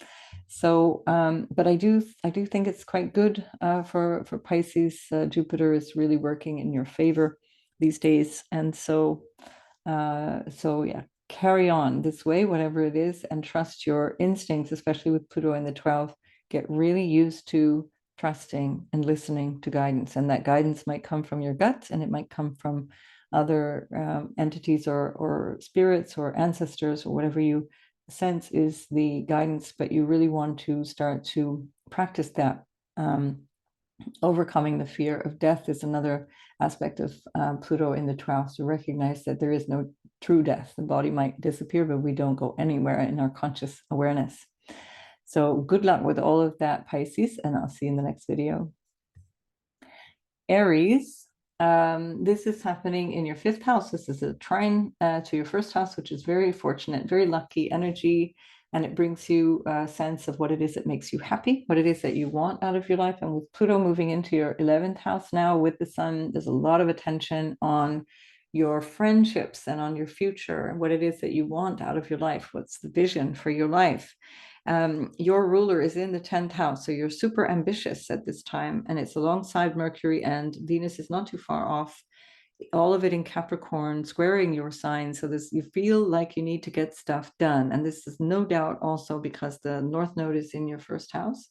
So, but I do think it's quite good for Pisces. Jupiter is really working in your favor these days, and so yeah, carry on this way, whatever it is, and trust your instincts, especially with Pluto in the 12th. Get really used to trusting and listening to guidance, and that guidance might come from your gut, and it might come from other entities or spirits or ancestors or whatever you sense is the guidance, but you really want to start to practice that. Overcoming the fear of death is another aspect of Pluto in the 12th, to recognize that there is no true death. The body might disappear, but we don't go anywhere in our conscious awareness. So good luck with all of that, Pisces, and I'll see you in the next video. Aries, this is happening in your 5th house. This is a trine to your 1st house, which is very fortunate, very lucky energy, and it brings you a sense of what it is that makes you happy, what it is that you want out of your life. And with Pluto moving into your 11th house now with the sun, there's a lot of attention on your friendships and on your future and what it is that you want out of your life. What's the vision for your life? Your ruler is in the 10th house, so you're super ambitious at this time, and it's alongside Mercury, and Venus is not too far off. All of it in Capricorn, squaring your sign. So this, you feel like you need to get stuff done, and this is no doubt also because the North Node is in your 1st house,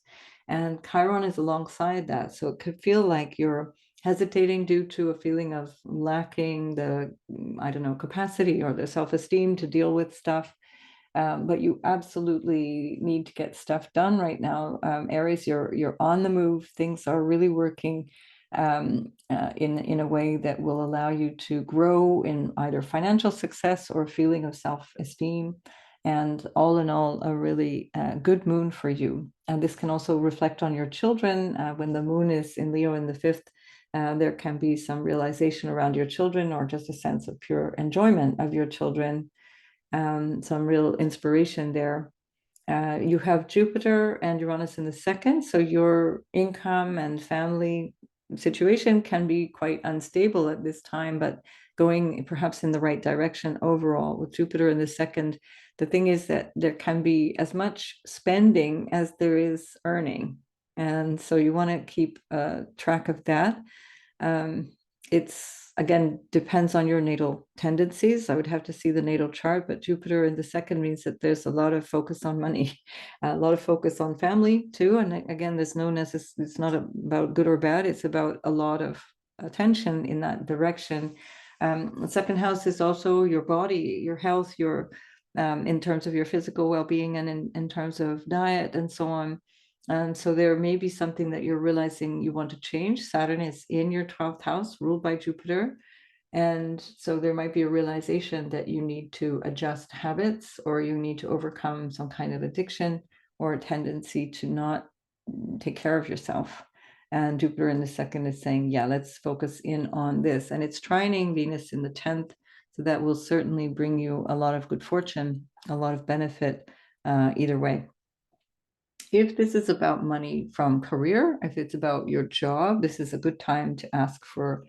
and Chiron is alongside that. So it could feel like you're hesitating due to a feeling of lacking the, I don't know, capacity or the self-esteem to deal with stuff. But you absolutely need to get stuff done right now. Aries, you're on the move. Things are really working in a way that will allow you to grow in either financial success or feeling of self-esteem. And all in all, a really good moon for you. And this can also reflect on your children. When the moon is in Leo in the 5th, there can be some realization around your children, or just a sense of pure enjoyment of your children. Some real inspiration there. You have Jupiter and Uranus in the 2nd, so your income and family situation can be quite unstable at this time, but going perhaps in the right direction overall. With Jupiter in the 2nd, the thing is that there can be as much spending as there is earning, and so you want to keep track of that. It's again depends on your natal tendencies. I would have to see the natal chart, but Jupiter in the 2nd means that there's a lot of focus on money, a lot of focus on family too. And again, there's no necessary, it's not about good or bad, it's about a lot of attention in that direction. The 2nd house is also your body, your health, your in terms of your physical well-being, and in terms of diet and so on. And so there may be something that you're realizing you want to change. Saturn is in your 12th house, ruled by Jupiter. And so there might be a realization that you need to adjust habits, or you need to overcome some kind of addiction or a tendency to not take care of yourself. And Jupiter in the 2nd is saying, yeah, let's focus in on this. And it's trining Venus in the 10th. So that will certainly bring you a lot of good fortune, a lot of benefit either way. If this is about money from career, if it's about your job, this is a good time to ask for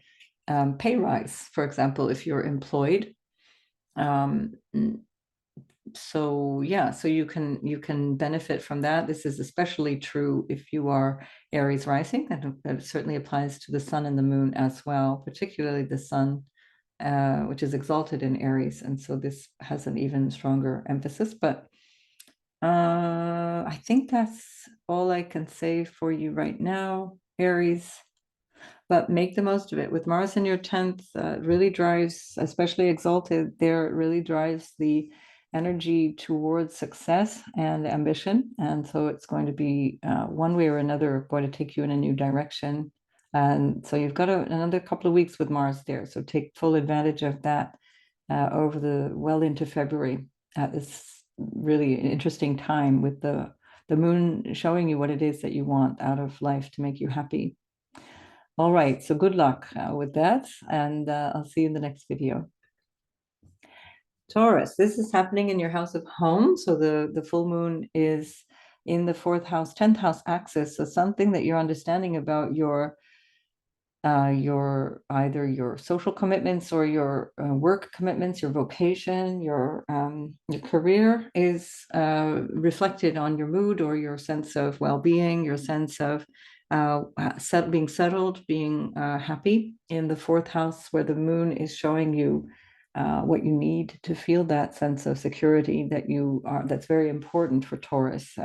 pay rise. For example, if you're employed. Um, so yeah, so you can benefit from that. This is especially true if you are Aries rising, and that certainly applies to the sun and the moon as well, particularly the sun, which is exalted in Aries, and so this has an even stronger emphasis. But I think that's all I can say for you right now, Aries. But make the most of it. With Mars in your 10th, really drives, especially exalted there, it really drives the energy towards success and ambition. And so it's going to be one way or another going to take you in a new direction. And so you've got another couple of weeks with Mars there. So take full advantage of that over well into February at this really interesting time with the moon showing you what it is that you want out of life to make you happy. All right, so good luck with that, and I'll see you in the next video. Taurus, this is happening in your house of home. So the full moon is in the 4th house, 10th house axis. So something that you're understanding about your either your social commitments or your work commitments, your vocation, your career is reflected on your mood or your sense of well-being, your sense of being settled, being happy in the 4th house, where the moon is showing you what you need to feel that sense of security that's very important for Taurus.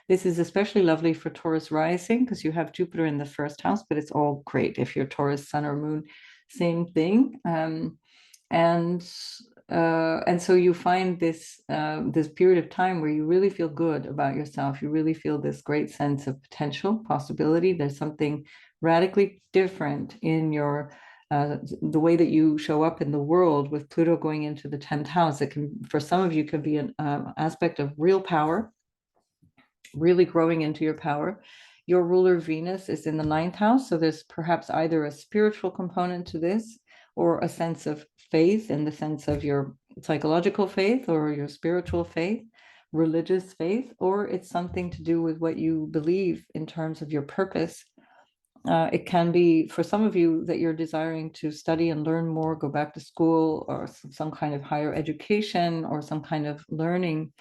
This is especially lovely for Taurus rising because you have Jupiter in the 1st house, but it's all great if you're Taurus sun or moon, same thing. And so you find this period of time where you really feel good about yourself. You really feel this great sense of potential, possibility. There's something radically different in the way that you show up in the world with Pluto going into the 10th house. It can, for some of you, could be an aspect of real power, really growing into your power. Your ruler Venus is in the 9th house, so there's perhaps either a spiritual component to this or a sense of faith in the sense of your psychological faith or your spiritual faith, religious faith, or it's something to do with what you believe in terms of your purpose. It can be for some of you that you're desiring to study and learn more, go back to school or some kind of higher education or some kind of learning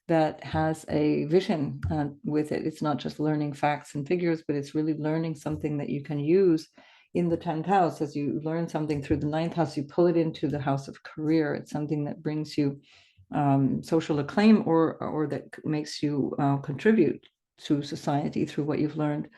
that has a vision with it. It's not just learning facts and figures, but it's really learning something that you can use in the 10th house. As you learn something through the 9th house, you pull it into the house of career. It's something that brings you social acclaim or that makes you contribute to society through what you've learned.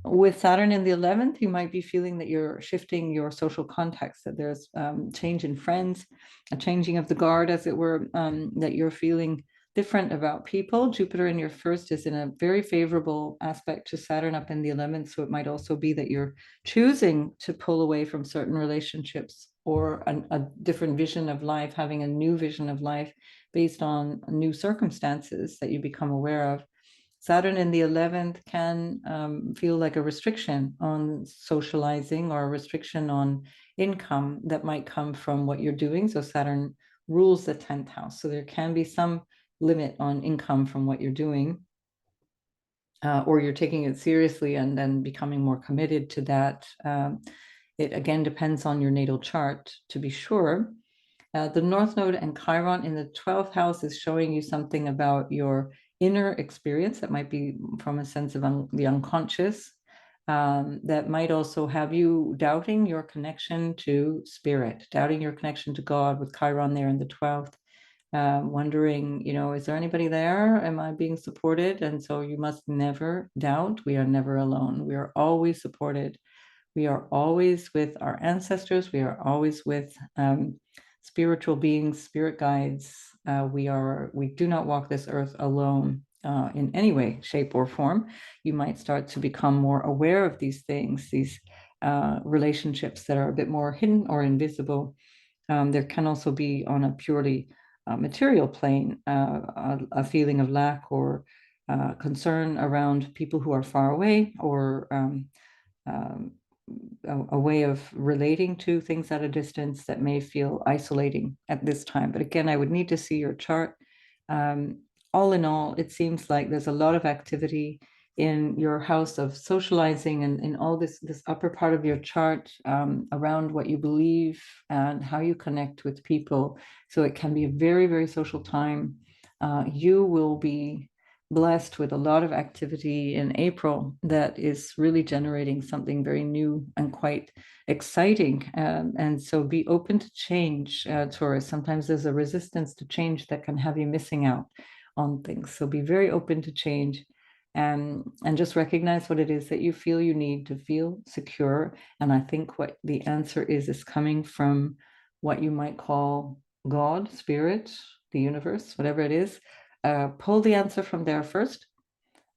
With Saturn in the 11th, you might be feeling that you're shifting your social context, that there's change in friends, a changing of the guard, as it were, that you're feeling different about people. Jupiter in your 1st is in a very favorable aspect to Saturn up in the 11th, so it might also be that you're choosing to pull away from certain relationships or a different vision of life, having a new vision of life based on new circumstances that you become aware of. Saturn in the 11th can feel like a restriction on socializing or a restriction on income that might come from what you're doing. So Saturn rules the 10th house. So there can be some limit on income from what you're doing, or you're taking it seriously and then becoming more committed to that. It again depends on your natal chart to be sure. The North Node and Chiron in the 12th house is showing you something about your inner experience that might be from a sense of the unconscious, that might also have you doubting your connection to spirit, doubting your connection to God with Chiron there in the 12th, wondering, is there anybody there? Am I being supported? And so you must never doubt. We are never alone. We are always supported. We are always with our ancestors. We are always with spiritual beings, spirit guides. We do not walk this earth alone in any way, shape, or form. You might start to become more aware of these things, these relationships that are a bit more hidden or invisible. There can also be on a purely material plane a feeling of lack or concern around people who are far away, or a way of relating to things at a distance that may feel isolating at this time. But again, I would need to see your chart. all in all, it seems like there's a lot of activity in your house of socializing and in all this upper part of your chart around what you believe and how you connect with people. So it can be a very, very social time. You will be blessed with a lot of activity in April that is really generating something very new and quite exciting. And so be open to change, Taurus. Sometimes there's a resistance to change that can have you missing out on things. So be very open to change and just recognize what it is that you feel you need to feel secure. And I think what the answer is coming from what you might call God, spirit, the universe, whatever it is. Pull the answer from there first,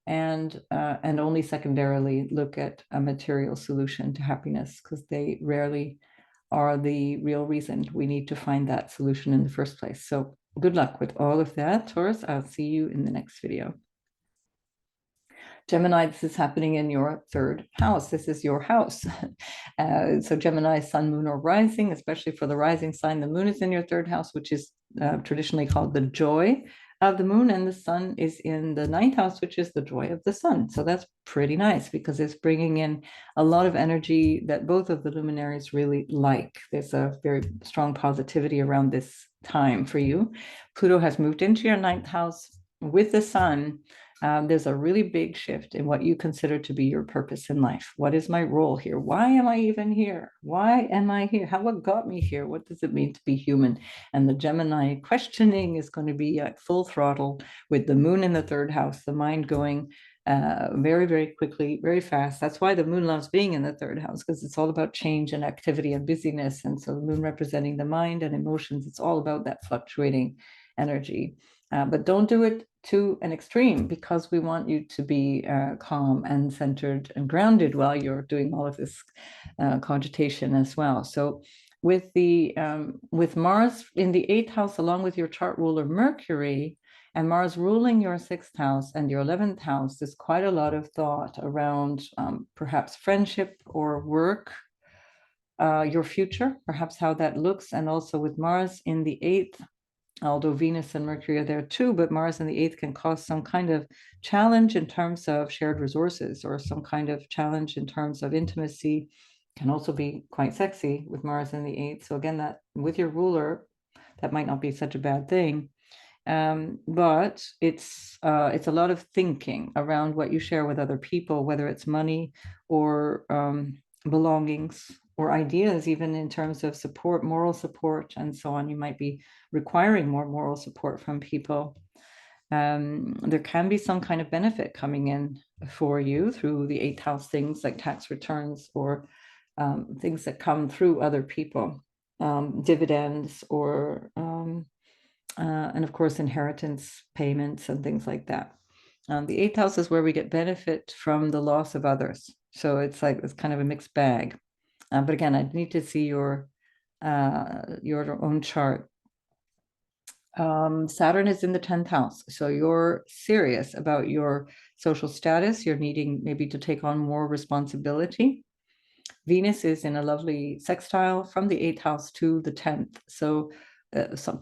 and only secondarily look at a material solution to happiness, because they rarely are the real reason we need to find that solution in the first place. So good luck with all of that, Taurus. I'll see you in the next video. Gemini, this is happening in your third house. This is your house. So Gemini, sun, moon, or rising, especially for the rising sign, the moon is in your third house, which is traditionally called the joy of the moon, and the sun is in the ninth house, which is the joy of the sun. So that's pretty nice because it's bringing in a lot of energy that both of the luminaries really like. There's a very strong positivity around this time for you. Pluto has moved into your ninth house with the sun. There's a really big shift in what you consider to be your purpose in life. What is my role here? Why am I even here? Why am I here? What got me here? What does it mean to be human? And the Gemini questioning is going to be at full throttle with the moon in the third house, the mind going very, very quickly, very fast. That's why the moon loves being in the third house, because it's all about change and activity and busyness. And so the moon representing the mind and emotions, it's all about that fluctuating energy. But don't do it to an extreme, because we want you to be calm and centered and grounded while you're doing all of this cogitation as well. So with Mars in the eighth house, along with your chart ruler Mercury, and Mars ruling your sixth house and your 11th house, there's quite a lot of thought around perhaps friendship or work, your future, perhaps how that looks. And also with Mars in the eighth, although Venus and Mercury are there too, but Mars in the eighth can cause some kind of challenge in terms of shared resources, or some kind of challenge in terms of intimacy. Can also be quite sexy with Mars in the eighth. So again, that with your ruler, that might not be such a bad thing. But it's a lot of thinking around what you share with other people, whether it's money or belongings or ideas, even in terms of support, moral support, and so on. You might be requiring more moral support from people. There can be some kind of benefit coming in for you through the eighth house, things like tax returns or things that come through other people, dividends or and of course, inheritance payments and things like that. The eighth house is where we get benefit from the loss of others. So it's kind of a mixed bag. But again, I need to see your own chart. Saturn is in the 10th house. So you're serious about your social status. You're needing maybe to take on more responsibility. Venus is in a lovely sextile from the 8th house to the 10th. So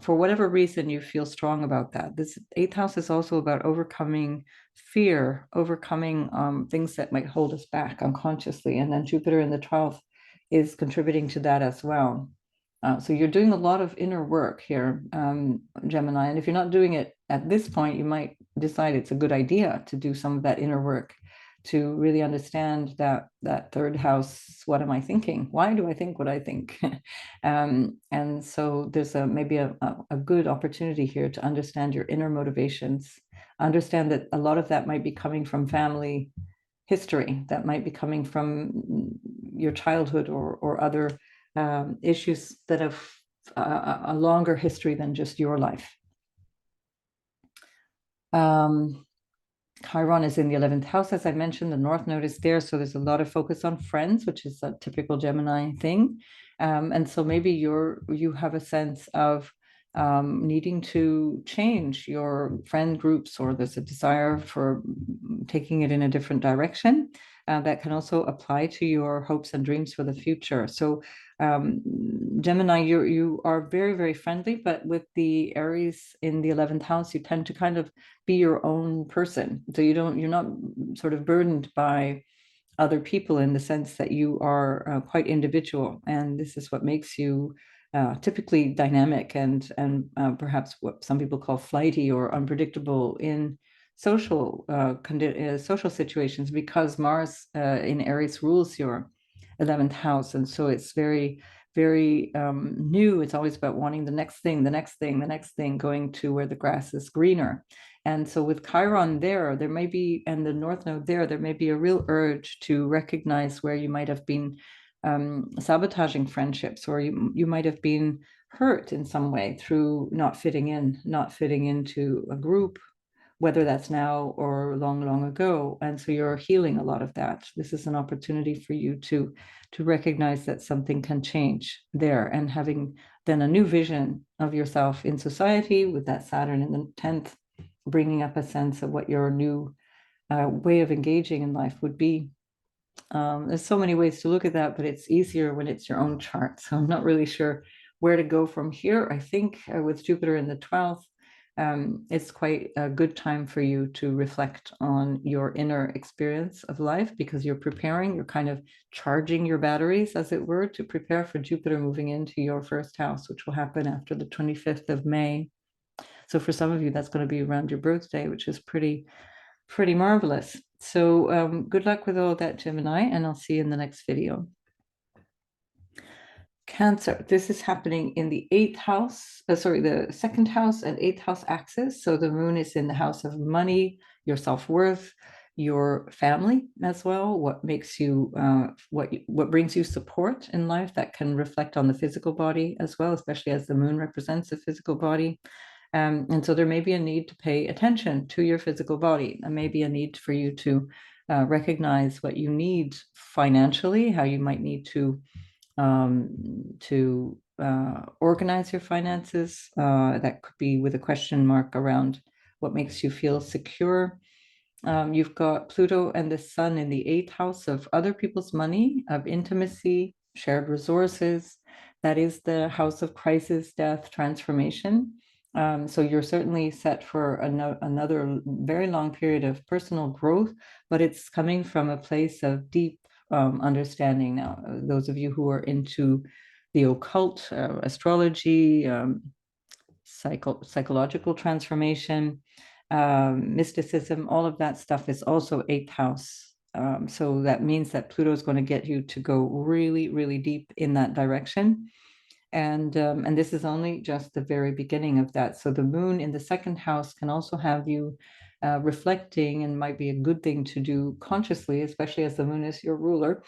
for whatever reason, you feel strong about that. This 8th house is also about overcoming fear, overcoming things that might hold us back unconsciously. And then Jupiter in the 12th is contributing to that as well. So you're doing a lot of inner work here, Gemini. And if you're not doing it at this point, you might decide it's a good idea to do some of that inner work to really understand that third house. What am I thinking? Why do I think what I think? And so there's maybe a good opportunity here to understand your inner motivations, understand that a lot of that might be coming from family history, that might be coming from your childhood or other issues that have a longer history than just your life. Chiron is in the 11th house, as I mentioned. The North Node is there, so there's a lot of focus on friends, which is a typical Gemini thing. And so maybe you have a sense of needing to change your friend groups, or there's a desire for taking it in a different direction. that can also apply to your hopes and dreams for the future. So um, Gemini, you are very, very friendly, but with the Aries in the 11th house, you tend to kind of be your own person. So you're not sort of burdened by other people in the sense that you are quite individual, and this is what makes you typically dynamic and perhaps what some people call flighty or unpredictable in social situations, because Mars in Aries rules your 11th house, and so it's very, very new. It's always about wanting the next thing, the next thing, the next thing, going to where the grass is greener. And so with Chiron there may be, and the North Node there may be a real urge to recognize where you might have been sabotaging friendships, or you might have been hurt in some way through not fitting into a group, whether that's now or long, long ago. And so you're healing a lot of that. This is an opportunity for you to recognize that something can change there, and having then a new vision of yourself in society with that Saturn in the 10th, bringing up a sense of what your new way of engaging in life would be. There's so many ways to look at that, but it's easier when it's your own chart. So I'm not really sure where to go from here. I think with Jupiter in the 12th, it's quite a good time for you to reflect on your inner experience of life, because you're kind of charging your batteries, as it were, to prepare for Jupiter moving into your first house, which will happen after the 25th of May. So for some of you, that's going to be around your birthday, which is pretty marvelous. So good luck with all that, Gemini, and I'll see you in the next video. Cancer, this is happening in the 8th house, the 2nd house and 8th house axis. So the moon is in the house of money, your self-worth, your family as well, what makes you, what brings you support in life, that can reflect on the physical body as well, especially as the moon represents the physical body. And so there may be a need to pay attention to your physical body. There may be a need for you to recognize what you need financially, how you might need to organize your finances. That could be with a question mark around what makes you feel secure. You've got Pluto and the Sun in the 8th house of other people's money, of intimacy, shared resources. That is the house of crisis, death, transformation. So you're certainly set for another very long period of personal growth, but it's coming from a place of deep understanding. Now, those of you who are into the occult, astrology, psychological transformation, mysticism, all of that stuff is also 8th house. So that means that Pluto is going to get you to go really, really deep in that direction. And this is only just the very beginning of that. So the moon in the 2nd house can also have you reflecting, and might be a good thing to do consciously, especially as the moon is your ruler,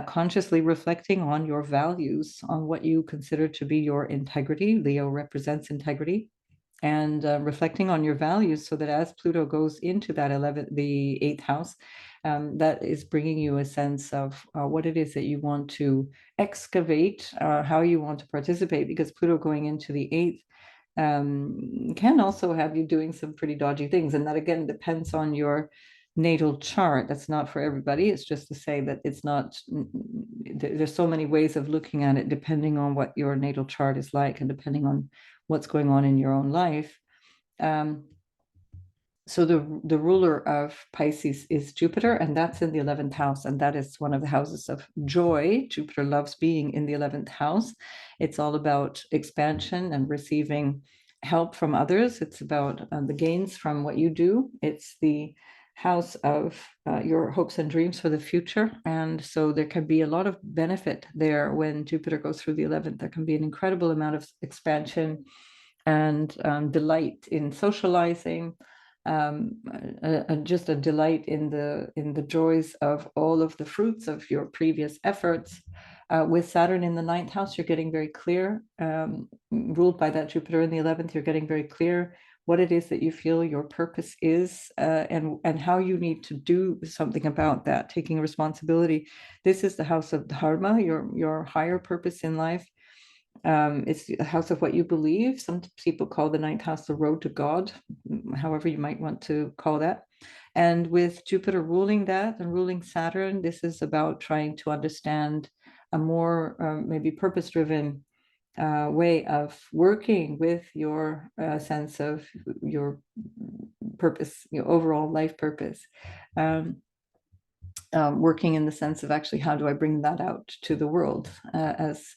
consciously reflecting on your values, on what you consider to be your integrity. Leo represents integrity. And reflecting on your values, so that as Pluto goes into that the 8th house, that is bringing you a sense of what it is that you want to excavate, how you want to participate, because Pluto going into the 8th can also have you doing some pretty dodgy things. And that again depends on your natal chart. That's not for everybody. It's just to say that it's not, there's so many ways of looking at it depending on what your natal chart is like, and depending on what's going on in your own life. So the ruler of Pisces is Jupiter, and that's in the 11th house, and that is one of the houses of joy. Jupiter loves being in the 11th house. It's all about expansion and receiving help from others. It's about the gains from what you do. It's the house of your hopes and dreams for the future. And so there can be a lot of benefit there when Jupiter goes through the 11th. There can be an incredible amount of expansion and delight in socializing, just a delight in the joys of all of the fruits of your previous efforts. With Saturn in the 9th house, you're getting very clear, ruled by that Jupiter in the 11th, you're getting very clear what it is that you feel your purpose is, and how you need to do something about that, taking responsibility. This is the house of Dharma, your higher purpose in life. It's the house of what you believe. Some people call the 9th house the road to God, however you might want to call that. And with Jupiter ruling that and ruling Saturn, this is about trying to understand a more maybe purpose-driven way of working with your sense of your purpose, your overall life purpose. Working in the sense of actually how do I bring that out to the world, as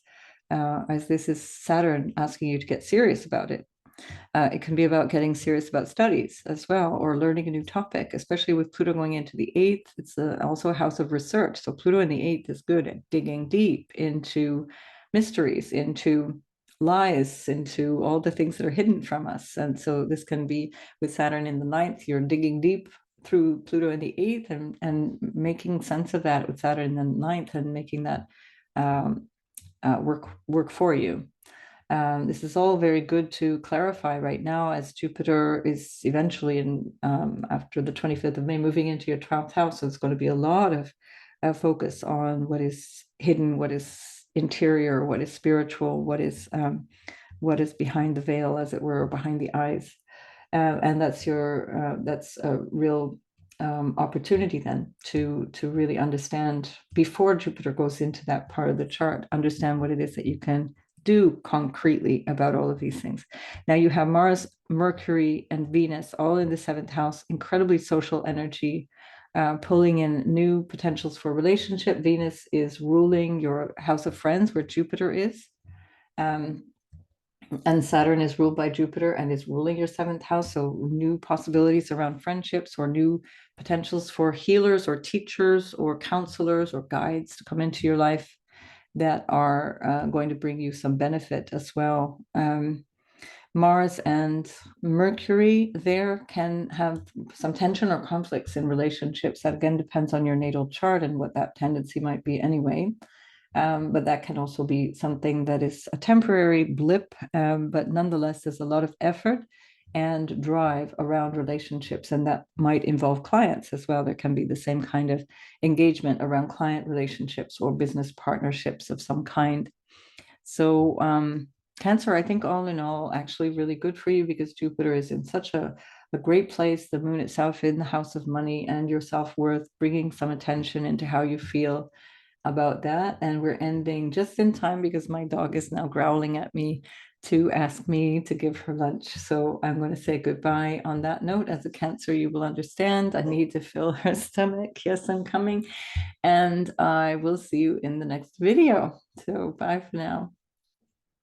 this is Saturn asking you to get serious about it. It can be about getting serious about studies as well, or learning a new topic, especially with Pluto going into the eighth. It's also a house of research. So Pluto in the eighth is good at digging deep into mysteries, into lies, into all the things that are hidden from us. And so this can be with Saturn in the ninth, you're digging deep through Pluto in the eighth and making sense of that with Saturn in the ninth and making that work for you. This is all very good to clarify right now, as Jupiter is eventually after the 25th of May moving into your 12th house. So it's going to be a lot of focus on what is hidden, what is interior, what is spiritual, what is behind the veil, as it were, behind the eyes. And that's a real opportunity then to really understand, before Jupiter goes into that part of the chart, understand what it is that you can do concretely about all of these things. Now you have Mars, Mercury, and Venus all in the seventh house, incredibly social energy, pulling in new potentials for relationship. Venus is ruling your house of friends, where Jupiter is. And Saturn is ruled by Jupiter and is ruling your seventh house. So new possibilities around friendships, or new potentials for healers or teachers or counselors or guides to come into your life that are going to bring you some benefit as well. Mars and Mercury there can have some tension or conflicts in relationships. That again depends on your natal chart and what that tendency might be anyway. But that can also be something that is a temporary blip, but nonetheless, there's a lot of effort and drive around relationships, and that might involve clients as well. There can be the same kind of engagement around client relationships or business partnerships of some kind. So Cancer, I think all in all, actually really good for you, because Jupiter is in such a great place. The moon itself in the house of money and your self-worth, bringing some attention into how you feel about that. And we're ending just in time, because my dog is now growling at me to ask me to give her lunch. So I'm going to say goodbye on that note. As a Cancer, you will understand I need to fill her stomach. Yes, I'm coming. And I will see you in the next video. So bye for now.